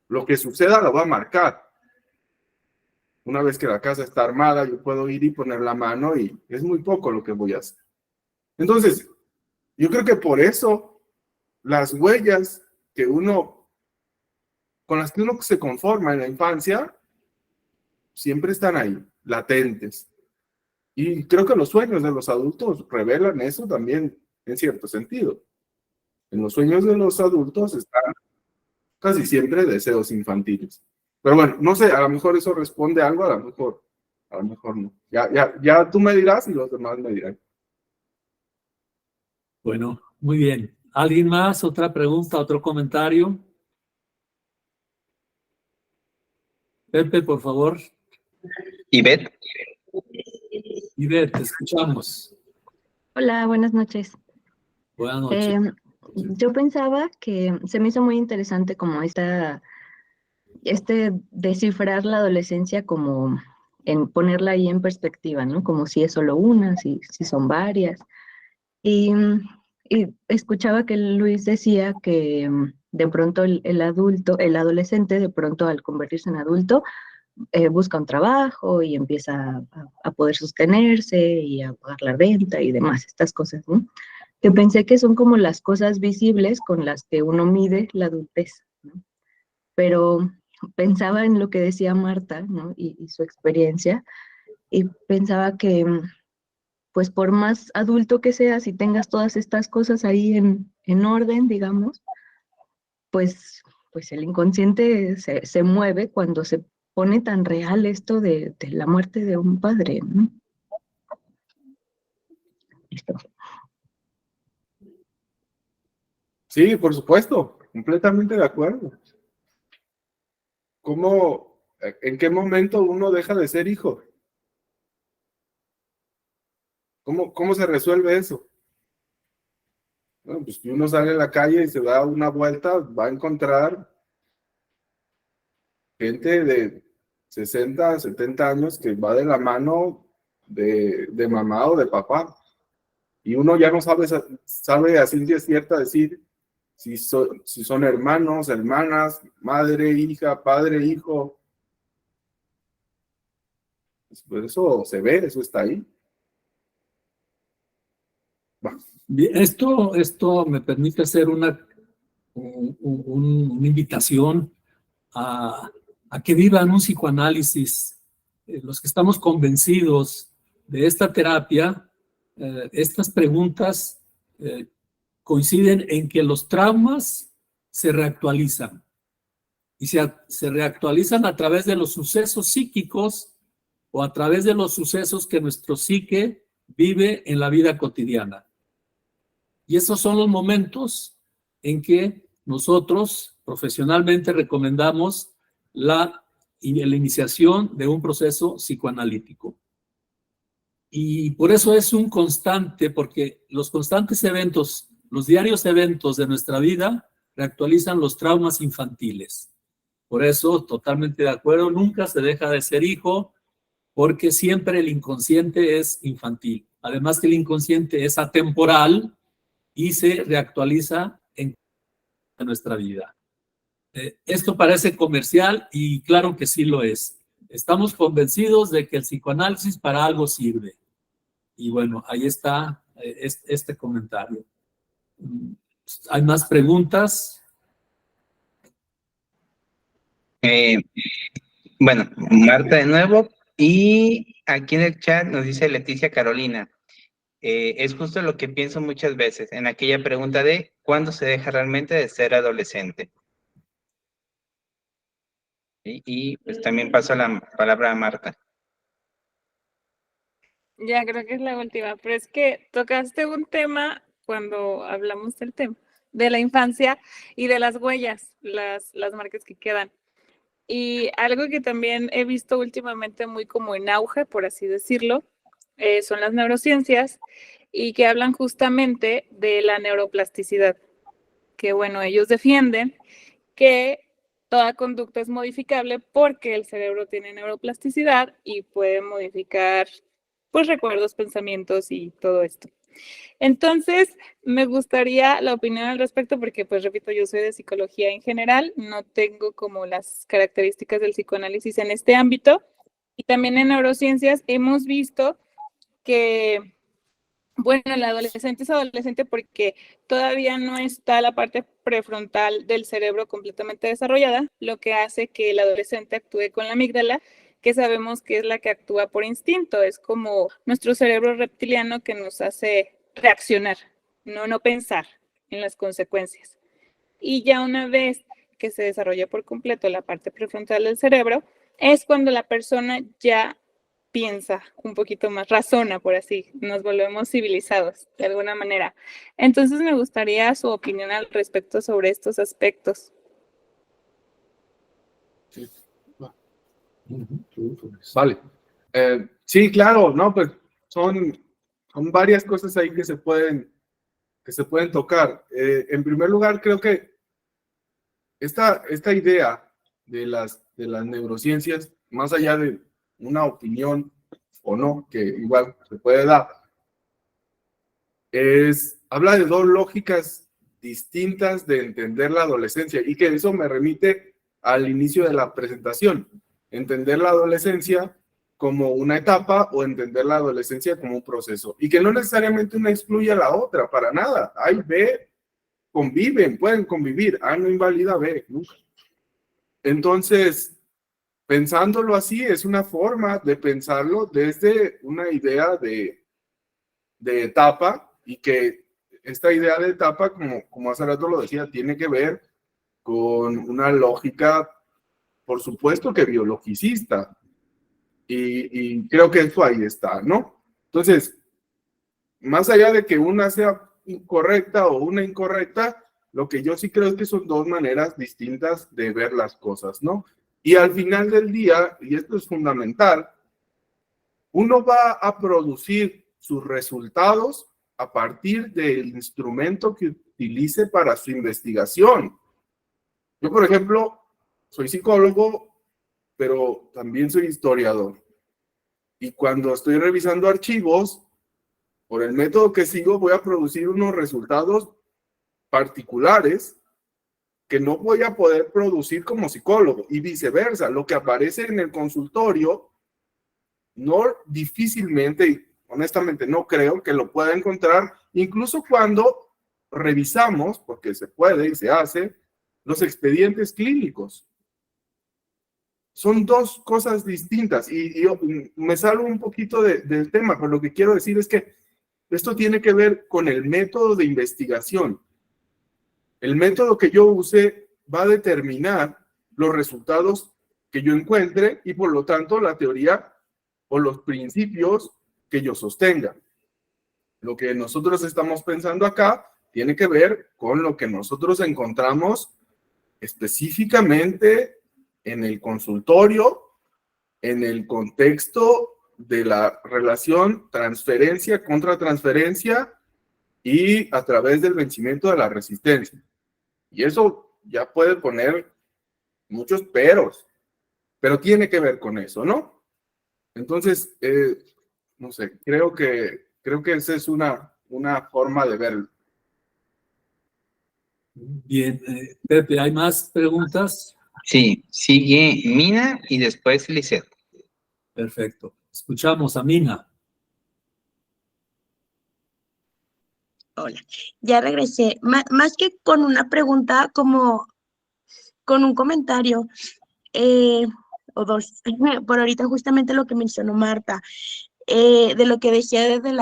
lo que suceda lo va a marcar. Una vez que la casa está armada, yo puedo ir y poner la mano y es muy poco lo que voy a hacer. Entonces, yo creo que por eso las huellas con las que uno se conforma en la infancia, siempre están ahí, latentes. Y creo que los sueños de los adultos revelan eso también, en cierto sentido. En los sueños de los adultos están casi siempre deseos infantiles. Pero bueno, no sé, a lo mejor eso responde a algo, a lo mejor no. Ya tú me dirás y los demás me dirán. Bueno, muy bien. ¿Alguien más? ¿Otra pregunta? ¿Otro comentario? Pepe, por favor. Ivette. Ivette, te escuchamos. Hola, buenas noches. Buenas noches. Yo pensaba que se me hizo muy interesante como descifrar la adolescencia como en ponerla ahí en perspectiva, ¿no? Como si es solo una, si son varias. Y escuchaba que Luis decía que de pronto el adolescente, de pronto al convertirse en adulto, busca un trabajo y empieza a poder sostenerse y a pagar la renta y demás, estas cosas, ¿no? Que pensé que son como las cosas visibles con las que uno mide la adultez, ¿no? Pero pensaba en lo que decía Marta, ¿no? Y su experiencia, y pensaba que, pues por más adulto que seas y tengas todas estas cosas ahí en orden, digamos, pues el inconsciente se mueve cuando se pone tan real esto de la muerte de un padre, ¿no? Listo. Sí, por supuesto, completamente de acuerdo. ¿En qué momento uno deja de ser hijo? ¿Cómo se resuelve eso? Bueno, pues si uno sale a la calle y se da una vuelta, va a encontrar gente de 60, 70 años que va de la mano de mamá o de papá. Y uno ya no sabe a ciencia cierta decir si son hermanos, hermanas, madre, hija, padre, hijo. Pues eso se ve, eso está ahí. Bien, esto me permite hacer una invitación a que vivan un psicoanálisis. Los que estamos convencidos de esta terapia, estas preguntas coinciden en que los traumas se reactualizan y se reactualizan a través de los sucesos psíquicos o a través de los sucesos que nuestro psique vive en la vida cotidiana. Y esos son los momentos en que nosotros profesionalmente recomendamos la iniciación de un proceso psicoanalítico. Y por eso es un constante, porque los constantes eventos, los diarios eventos de nuestra vida reactualizan los traumas infantiles. Por eso, totalmente de acuerdo, nunca se deja de ser hijo, porque siempre el inconsciente es infantil. Además que el inconsciente es atemporal y se reactualiza en nuestra vida. Esto parece comercial y claro que sí lo es. Estamos convencidos de que el psicoanálisis para algo sirve. Y bueno, ahí está este comentario. ¿Hay más preguntas? Bueno, Marta de nuevo. Y aquí en el chat nos dice Leticia Carolina. Es justo lo que pienso muchas veces en aquella pregunta de ¿cuándo se deja realmente de ser adolescente? Y pues también paso la palabra a Marta. Ya creo que es la última, pero es que tocaste un tema cuando hablamos del tema de la infancia y de las huellas, las marcas que quedan. Y algo que también he visto últimamente muy como en auge, por así decirlo, son las neurociencias y que hablan justamente de la neuroplasticidad, que, bueno, ellos defienden que toda conducta es modificable porque el cerebro tiene neuroplasticidad y puede modificar, pues, recuerdos, pensamientos y todo esto. Entonces, me gustaría la opinión al respecto porque, pues, repito, yo soy de psicología en general, no tengo como las características del psicoanálisis en este ámbito. Y también en neurociencias hemos visto que, bueno, el adolescente es adolescente porque todavía no está la parte prefrontal del cerebro completamente desarrollada, lo que hace que el adolescente actúe con la amígdala, que sabemos que es la que actúa por instinto, es como nuestro cerebro reptiliano que nos hace reaccionar, no pensar en las consecuencias. Y ya una vez que se desarrolla por completo la parte prefrontal del cerebro, es cuando la persona ya piensa un poquito más, razona, por así, nos volvemos civilizados de alguna manera. Entonces me gustaría su opinión al respecto sobre estos aspectos. Vale. Sí, claro, no, pues son varias cosas ahí que se pueden tocar. En primer lugar, creo que esta idea de las neurociencias, más allá de una opinión o no, que igual se puede dar, habla de dos lógicas distintas de entender la adolescencia, y que eso me remite al inicio de la presentación. Entender la adolescencia como una etapa o entender la adolescencia como un proceso, y que no necesariamente una excluye a la otra, para nada. A y B conviven, pueden convivir. A no invalida B, nunca. Entonces, pensándolo así, es una forma de pensarlo desde una idea de etapa, y que esta idea de etapa, como hace rato lo decía, tiene que ver con una lógica, por supuesto que biologicista, y creo que eso ahí está, ¿no? Entonces, más allá de que una sea incorrecta o una incorrecta, lo que yo sí creo es que son dos maneras distintas de ver las cosas, ¿no? Y al final del día, y esto es fundamental, uno va a producir sus resultados a partir del instrumento que utilice para su investigación. Yo, por ejemplo, soy psicólogo, pero también soy historiador. Y cuando estoy revisando archivos, por el método que sigo, voy a producir unos resultados particulares que no voy a poder producir como psicólogo, y viceversa. Lo que aparece en el consultorio, no difícilmente, y honestamente no creo que lo pueda encontrar, incluso cuando revisamos, porque se puede y se hace, los expedientes clínicos. Son dos cosas distintas, y yo me salgo un poquito del tema, pero lo que quiero decir es que esto tiene que ver con el método de investigación. El método que yo use va a determinar los resultados que yo encuentre, y por lo tanto la teoría o los principios que yo sostenga. Lo que nosotros estamos pensando acá tiene que ver con lo que nosotros encontramos específicamente en el consultorio, en el contexto de la relación transferencia contra transferencia y a través del vencimiento de la resistencia. Y eso ya puede poner muchos peros, pero tiene que ver con eso, ¿no? Entonces, no sé, creo que esa es una forma de verlo. Bien, Pepe, ¿hay más preguntas? Sí, sigue Mina y después Lisette. Perfecto. Escuchamos a Mina. Hola, ya regresé. Más que con una pregunta, como con un comentario o dos. Por ahorita justamente lo que mencionó Marta, de lo que decía desde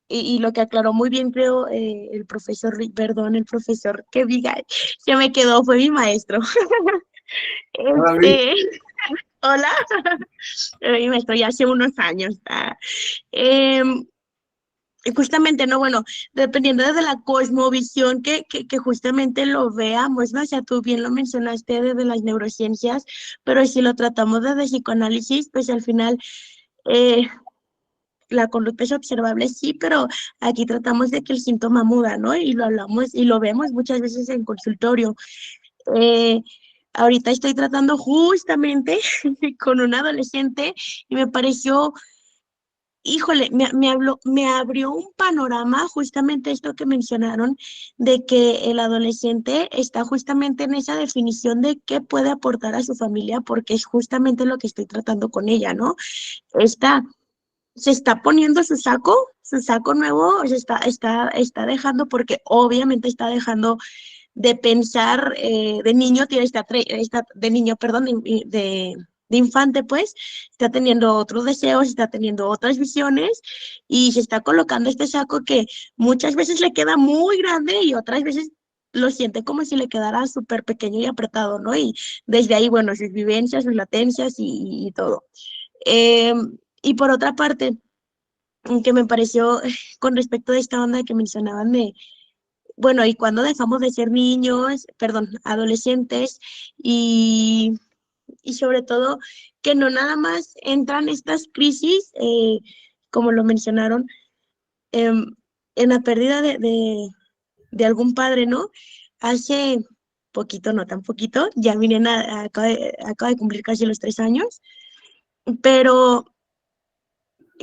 y lo que aclaró muy bien, creo, el profesor que diga, se me quedó, fue mi maestro. Hola, mi maestro ya hace unos años. Justamente, no, bueno, dependiendo de la cosmovisión que justamente lo veamos, ¿no? O sea, tú bien lo mencionaste desde las neurociencias, pero si lo tratamos desde psicoanálisis, pues al final la conducta es observable, sí, pero aquí tratamos de que el síntoma muda, ¿no? Y lo hablamos y lo vemos muchas veces en consultorio. Eh, Ahorita estoy tratando justamente con un adolescente y me pareció, híjole, me abrió un panorama, justamente esto que mencionaron, de que el adolescente está justamente en esa definición de qué puede aportar a su familia, porque es justamente lo que estoy tratando con ella, ¿no? Se está poniendo su saco nuevo, está dejando, porque obviamente está dejando de pensar de niño, de niño, perdón, de infante, pues, está teniendo otros deseos, está teniendo otras visiones y se está colocando este saco que muchas veces le queda muy grande y otras veces lo siente como si le quedara súper pequeño y apretado, ¿no? Y desde ahí, bueno, sus vivencias, sus latencias y todo. Eh, y por otra parte, que me pareció con respecto a esta onda que mencionaban de, bueno, y cuando dejamos de ser niños, perdón, adolescentes, y, y sobre todo que no nada más entran estas crisis, como lo mencionaron, em, en la pérdida de algún padre, ¿no? Hace poquito, no tan poquito, ya mi nena acaba de cumplir casi los 3 años, pero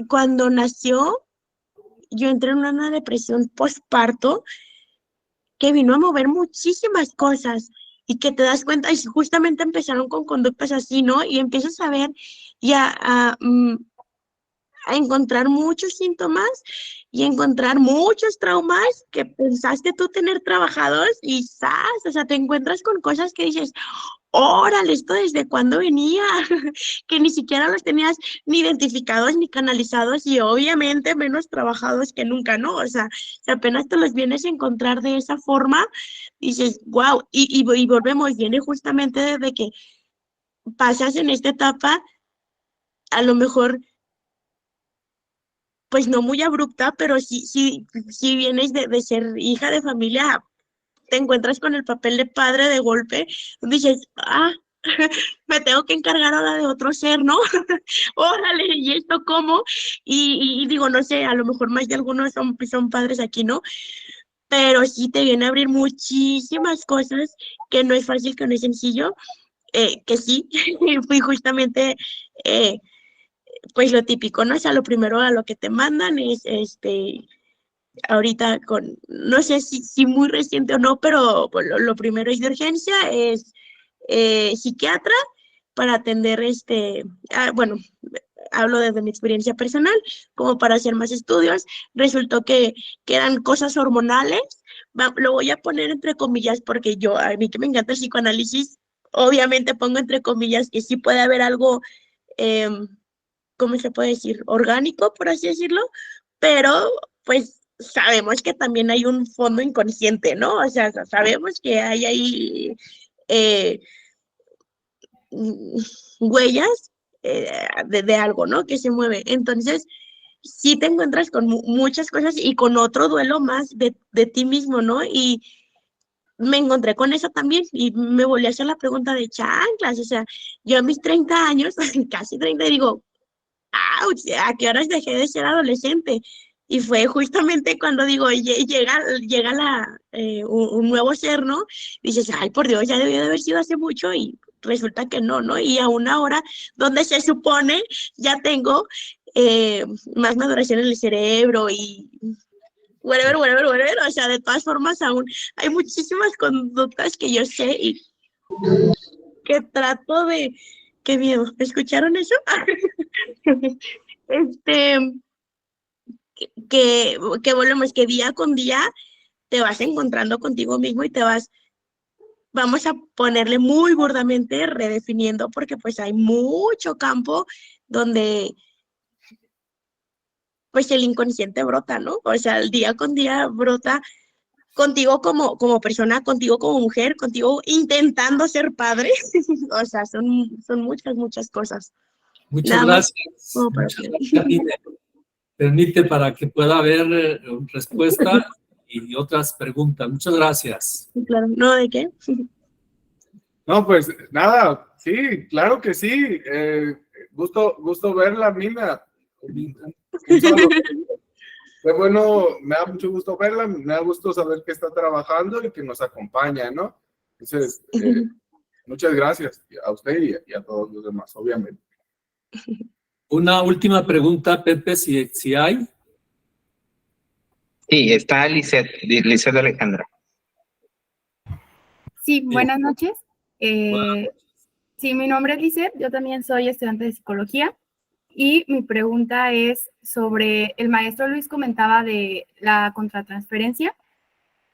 cuando nació, yo entré en una depresión postparto que vino a mover muchísimas cosas y que te das cuenta, y justamente empezaron con conductas así, ¿no? Y empiezas a ver y a encontrar muchos síntomas y encontrar muchos traumas que pensaste tú tener trabajados y ¡zas! O sea, te encuentras con cosas que dices, órale, ¿esto desde cuándo venía? Que ni siquiera los tenías ni identificados ni canalizados y obviamente menos trabajados que nunca, ¿no? O sea, si apenas te los vienes a encontrar de esa forma, dices, wow, y volvemos, viene justamente desde que pasas en esta etapa, a lo mejor, pues no muy abrupta, pero sí vienes de ser hija de familia, te encuentras con el papel de padre de golpe, dices, me tengo que encargar ahora de otro ser, ¿no? Órale, ¿y esto cómo? Y digo, no sé, a lo mejor más de algunos son padres aquí, ¿no? Pero sí te viene a abrir muchísimas cosas que no es fácil, que no es sencillo, que sí, fui justamente, eh, pues lo típico, ¿no? O sea, lo primero a lo que te mandan es, ahorita no sé si muy reciente o no, pero pues, lo primero es de urgencia, es psiquiatra para atender bueno, hablo desde mi experiencia personal, como para hacer más estudios, resultó que eran cosas hormonales, lo voy a poner entre comillas porque a mí que me encanta el psicoanálisis, obviamente pongo entre comillas que sí puede haber algo, ¿cómo se puede decir? Orgánico, por así decirlo, pero pues sabemos que también hay un fondo inconsciente, ¿no? O sea, sabemos que hay ahí eh, huellas de algo, ¿no? Que se mueve. Entonces, sí te encuentras con muchas cosas y con otro duelo más de ti mismo, ¿no? Y me encontré con eso también y me volví a hacer la pregunta de chanclas, o sea, yo a mis 30 años, casi 30, digo, ¡ouch! ¿A qué horas dejé de ser adolescente? Y fue justamente cuando digo, llega un nuevo ser, ¿no? Dices, ay, por Dios, ya debió de haber sido hace mucho y resulta que no, ¿no? Y a una hora donde se supone ya tengo más maduración en el cerebro y whatever, o sea, de todas formas aún hay muchísimas conductas que yo sé y que trato de, qué miedo, ¿escucharon eso? este, que volvemos, que día con día te vas encontrando contigo mismo y vamos a ponerle muy burdamente, redefiniendo, porque pues hay mucho campo donde pues el inconsciente brota, ¿no? O sea, el día con día brota contigo como persona, contigo como mujer, contigo intentando ser padre. O sea, son muchas cosas. Muchas Nada más gracias. como para Muchas gracias. Y me permite para que pueda haber respuesta y otras preguntas. Muchas gracias. claro, ¿no? ¿De qué? No, pues nada, sí, claro que sí. Gusto verla, Mina. Un saludo. Pues bueno, me da mucho gusto verla, me da gusto saber que está trabajando y que nos acompaña, ¿no? Entonces, muchas gracias a usted y a todos los demás, obviamente. Una última pregunta, Pepe, si hay. Sí, está Lisette Alejandra. Sí, buenas noches. Sí, mi nombre es Lisette, yo también soy estudiante de psicología y mi pregunta es sobre, el maestro Luis comentaba de la contratransferencia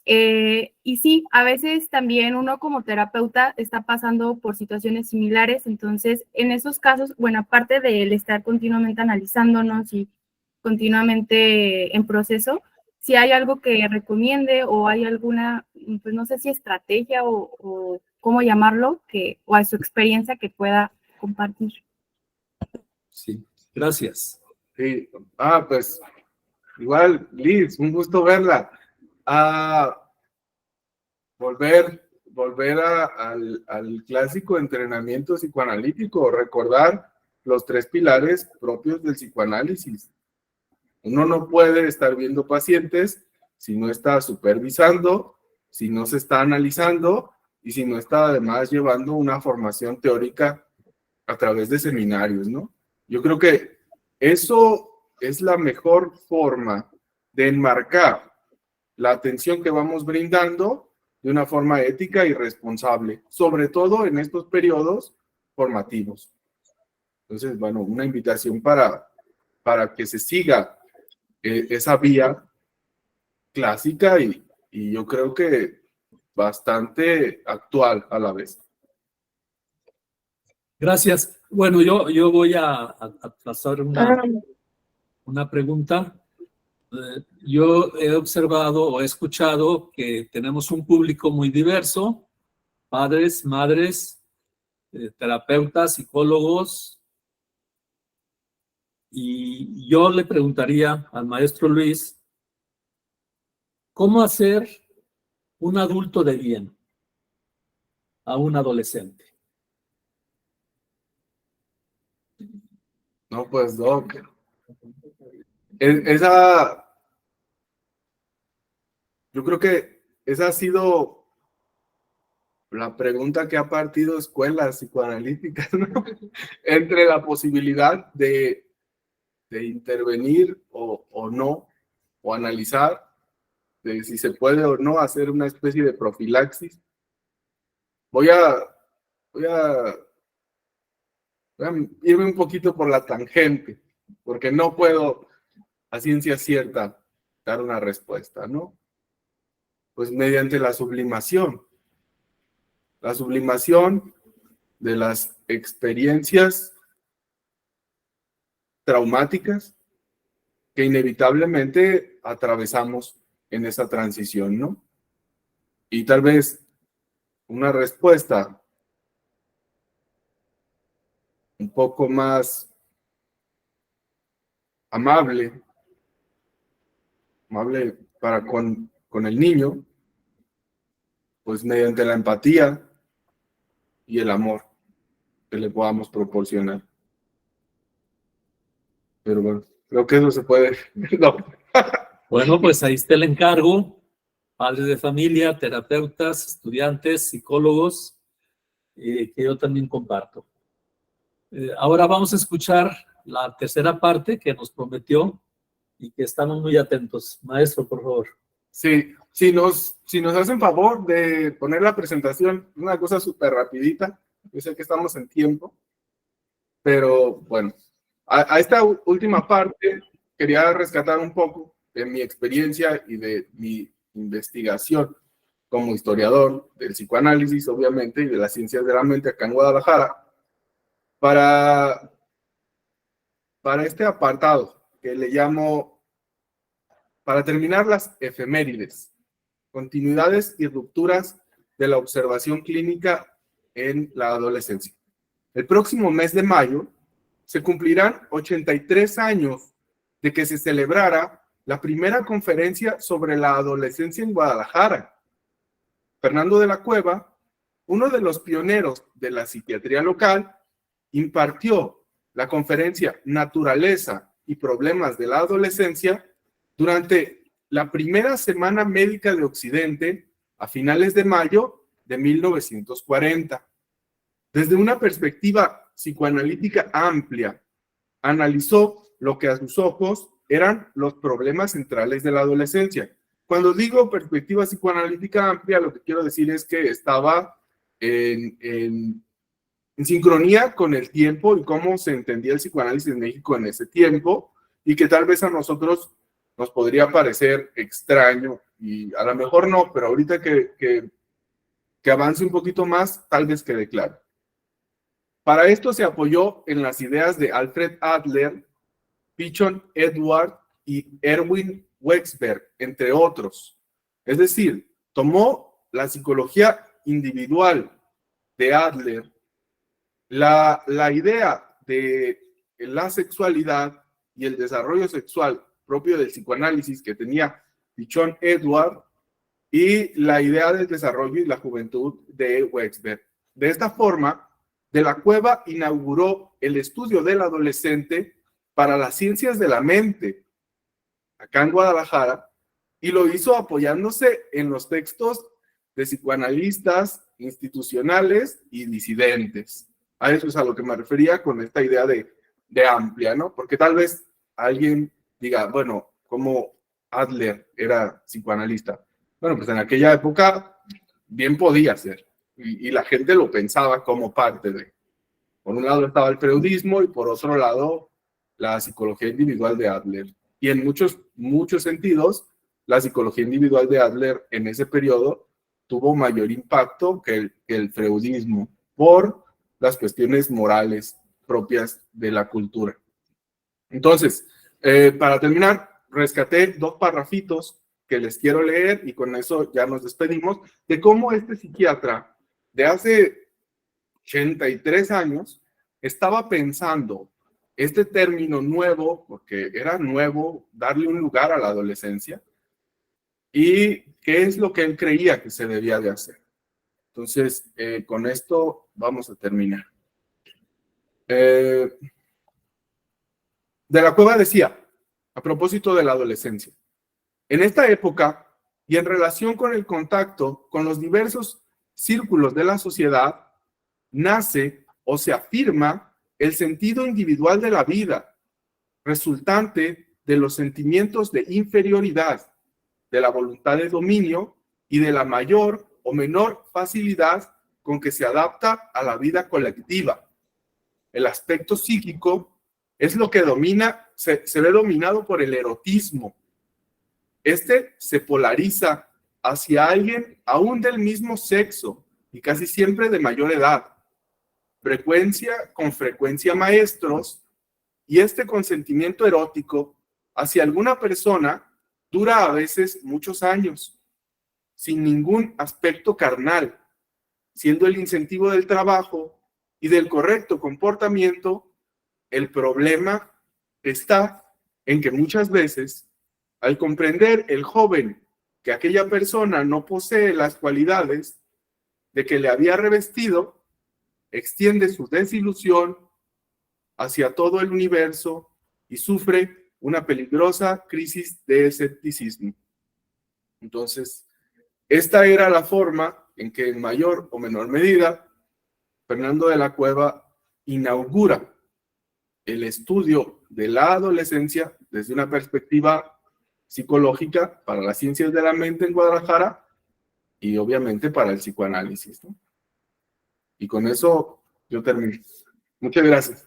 y sí, a veces también uno como terapeuta está pasando por situaciones similares, entonces en esos casos, bueno, aparte del estar continuamente analizándonos y continuamente en proceso, si hay algo que recomiende o hay alguna, pues no sé si estrategia o cómo llamarlo, o a su experiencia que pueda compartir. Sí, gracias. Sí, pues igual, Liz, un gusto verla. Volver al clásico entrenamiento psicoanalítico, recordar los 3 pilares propios del psicoanálisis. Uno no puede estar viendo pacientes si no está supervisando, si no se está analizando y si no está además llevando una formación teórica a través de seminarios, ¿no? Yo creo que eso es la mejor forma de enmarcar la atención que vamos brindando de una forma ética y responsable, sobre todo en estos periodos formativos. Entonces, bueno, una invitación para que se siga esa vía clásica y yo creo que bastante actual a la vez. Gracias. Bueno, yo voy a trazar una pregunta. Yo he observado o he escuchado que tenemos un público muy diverso, padres, madres, terapeutas, psicólogos, y yo le preguntaría al maestro Luis, ¿cómo hacer un adulto de bien a un adolescente? No, pues, Doc. Yo creo que esa ha sido la pregunta que ha partido escuelas psicoanalíticas, ¿no? Entre la posibilidad de intervenir o no, o analizar, de si se puede o no hacer una especie de profilaxis. Voy a irme un poquito por la tangente, porque no puedo a ciencia cierta dar una respuesta, ¿no? Pues mediante la sublimación de las experiencias traumáticas que inevitablemente atravesamos en esa transición, ¿no? Y tal vez una respuesta un poco más amable para con el niño, pues mediante la empatía y el amor que le podamos proporcionar. Pero bueno, creo que eso se puede. No. Bueno, pues ahí está el encargo. Padres de familia, terapeutas, estudiantes, psicólogos, que yo también comparto. Ahora vamos a escuchar la tercera parte que nos prometió y que estamos muy atentos. Maestro, por favor. Sí, si nos hacen favor de poner la presentación, una cosa súper rapidita. Yo sé que estamos en tiempo, pero bueno, a esta última parte quería rescatar un poco de mi experiencia y de mi investigación como historiador del psicoanálisis, obviamente, y de las ciencias de la mente acá en Guadalajara, para este apartado que le llamo, para terminar, las efemérides, continuidades y rupturas de la observación clínica en la adolescencia. El próximo mes de mayo se cumplirán 83 años de que se celebrara la primera conferencia sobre la adolescencia en Guadalajara. Fernando de la Cueva, uno de los pioneros de la psiquiatría local, impartió la conferencia Naturaleza y problemas de la adolescencia durante la primera semana médica de Occidente a finales de mayo de 1940. Desde una perspectiva psicoanalítica amplia, analizó lo que a sus ojos eran los problemas centrales de la adolescencia. Cuando digo perspectiva psicoanalítica amplia, lo que quiero decir es que estaba en sincronía con el tiempo y cómo se entendía el psicoanálisis en México en ese tiempo, y que tal vez a nosotros nos podría parecer extraño, y a lo mejor no, pero ahorita que avance un poquito más, tal vez quede claro. Para esto se apoyó en las ideas de Alfred Adler, Pichon Edward y Erwin Wexberg, entre otros. Es decir, tomó la psicología individual de Adler, la idea de la sexualidad y el desarrollo sexual propio del psicoanálisis que tenía Pichon Edward, y la idea del desarrollo y la juventud de Wexberg. De esta forma, De la Cueva inauguró el estudio del adolescente para las ciencias de la mente acá en Guadalajara, y lo hizo apoyándose en los textos de psicoanalistas institucionales y disidentes. A eso es a lo que me refería con esta idea de amplia, ¿no? Porque tal vez alguien diga, bueno, ¿cómo Adler era psicoanalista? Bueno, pues en aquella época bien podía ser, y la gente lo pensaba como parte de. Por un lado estaba el freudismo y por otro lado la psicología individual de Adler. Y en muchos sentidos, la psicología individual de Adler en ese periodo tuvo mayor impacto que el freudismo por las cuestiones morales propias de la cultura. Entonces, para terminar, rescaté 2 parrafitos que les quiero leer y con eso ya nos despedimos, de cómo este psiquiatra de hace 83 años estaba pensando este término nuevo, porque era nuevo darle un lugar a la adolescencia, y qué es lo que él creía que se debía de hacer. Entonces, con esto vamos a terminar. De la Cueva decía, a propósito de la adolescencia, en esta época y en relación con el contacto con los diversos círculos de la sociedad, nace o se afirma el sentido individual de la vida, resultante de los sentimientos de inferioridad, de la voluntad de dominio y de la mayor o menor facilidad con que se adapta a la vida colectiva. El aspecto psíquico es lo que domina, se ve dominado por el erotismo. Este se polariza hacia alguien aún del mismo sexo y casi siempre de mayor edad. Con frecuencia maestros, y este consentimiento erótico hacia alguna persona dura a veces muchos años, sin ningún aspecto carnal, siendo el incentivo del trabajo y del correcto comportamiento. El problema está en que muchas veces, al comprender el joven que aquella persona no posee las cualidades de que le había revestido, extiende su desilusión hacia todo el universo y sufre una peligrosa crisis de escepticismo. Entonces, esta era la forma en que en mayor o menor medida Fernando de la Cueva inaugura el estudio de la adolescencia desde una perspectiva psicológica para las ciencias de la mente en Guadalajara y obviamente para el psicoanálisis, ¿no? Y con eso yo termino. Muchas gracias.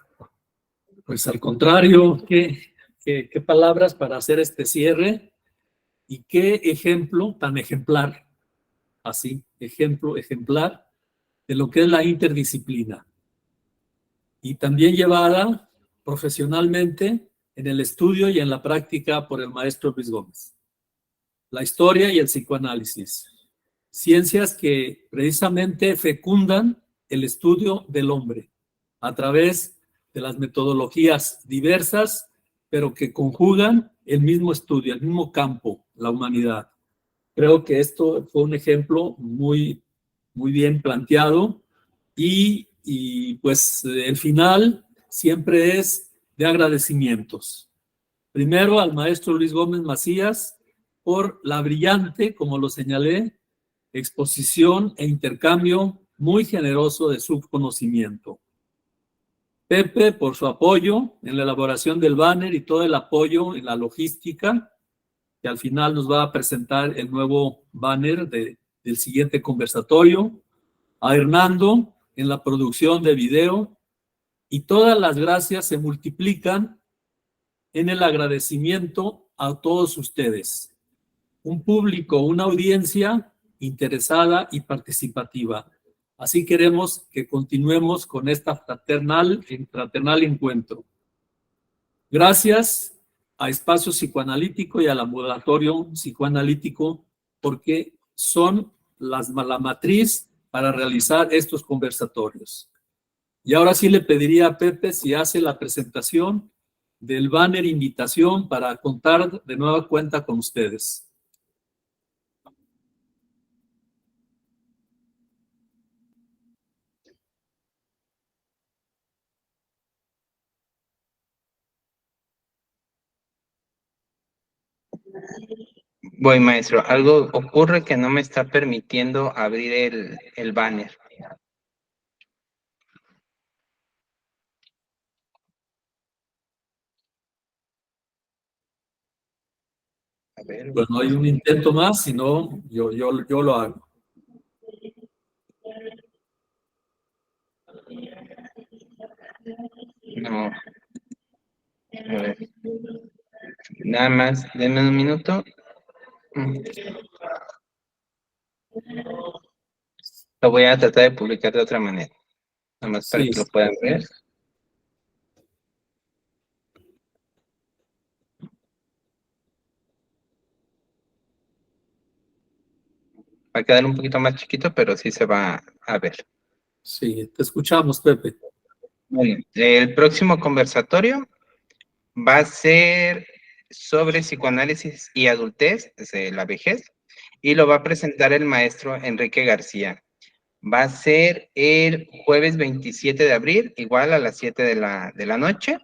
Pues al contrario, qué palabras para hacer este cierre y qué ejemplo tan ejemplar, así, ejemplo ejemplar de lo que es la interdisciplina y también llevada profesionalmente en el estudio y en la práctica por el maestro Luis Gómez. La historia y el psicoanálisis, ciencias que precisamente fecundan el estudio del hombre a través de las metodologías diversas, pero que conjugan el mismo estudio, el mismo campo, la humanidad. Creo que esto fue un ejemplo muy bien planteado y pues el final siempre es de agradecimientos. Primero al maestro Luis Gómez Macías por la brillante, como lo señalé, exposición e intercambio muy generoso de su conocimiento. Pepe por su apoyo en la elaboración del banner y todo el apoyo en la logística, que al final nos va a presentar el nuevo banner del siguiente conversatorio. A Hernando en la producción de video, y todas las gracias se multiplican en el agradecimiento a todos ustedes. Un público, una audiencia interesada y participativa. Así queremos que continuemos con esta fraternal encuentro. Gracias a Espacio Psicoanalítico y al Ambulatorio Psicoanalítico, porque son la matriz para realizar estos conversatorios. Y ahora sí le pediría a Pepe si hace la presentación del banner invitación para contar de nueva cuenta con ustedes. Voy, maestro. Algo ocurre que no me está permitiendo abrir el banner. A ver. Pues no hay un intento más, sino yo lo hago. No. A ver. Nada más, denme un minuto. Lo voy a tratar de publicar de otra manera. Nada más para Sí. que lo puedan ver. Va a quedar un poquito más chiquito, pero sí se va a ver. Sí, te escuchamos, Pepe. Bueno, el próximo conversatorio va a ser sobre psicoanálisis y adultez, desde la vejez, y lo va a presentar el maestro Enrique García. Va a ser el jueves 27 de abril, igual a las 7 de la noche.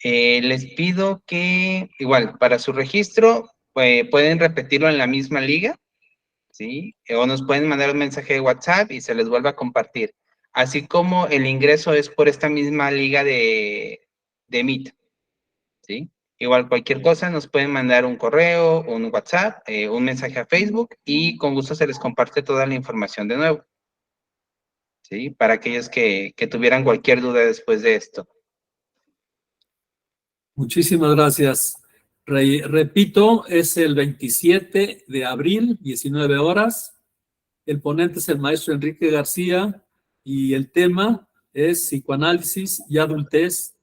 Les pido que, igual, para su registro, pueden repetirlo en la misma liga, ¿sí? O nos pueden mandar un mensaje de WhatsApp y se les vuelve a compartir. Así como el ingreso es por esta misma liga de Meet, ¿sí? Igual cualquier cosa nos pueden mandar un correo, un WhatsApp, un mensaje a Facebook y con gusto se les comparte toda la información de nuevo, ¿sí? Para aquellos que tuvieran cualquier duda después de esto. Muchísimas gracias. Repito, es el 27 de abril, 19 horas. El ponente es el maestro Enrique García y el tema es psicoanálisis y adultez,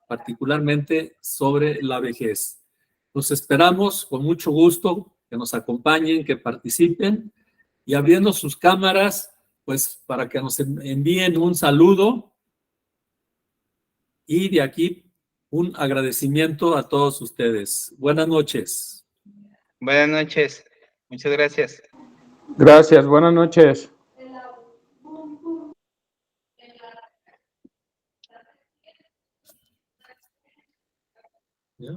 particularmente sobre la vejez. Los esperamos con mucho gusto, que nos acompañen, que participen y abriendo sus cámaras, pues para que nos envíen un saludo y de aquí un agradecimiento a todos ustedes. Buenas noches. Buenas noches. Muchas gracias. Gracias, buenas noches. ¿Ya?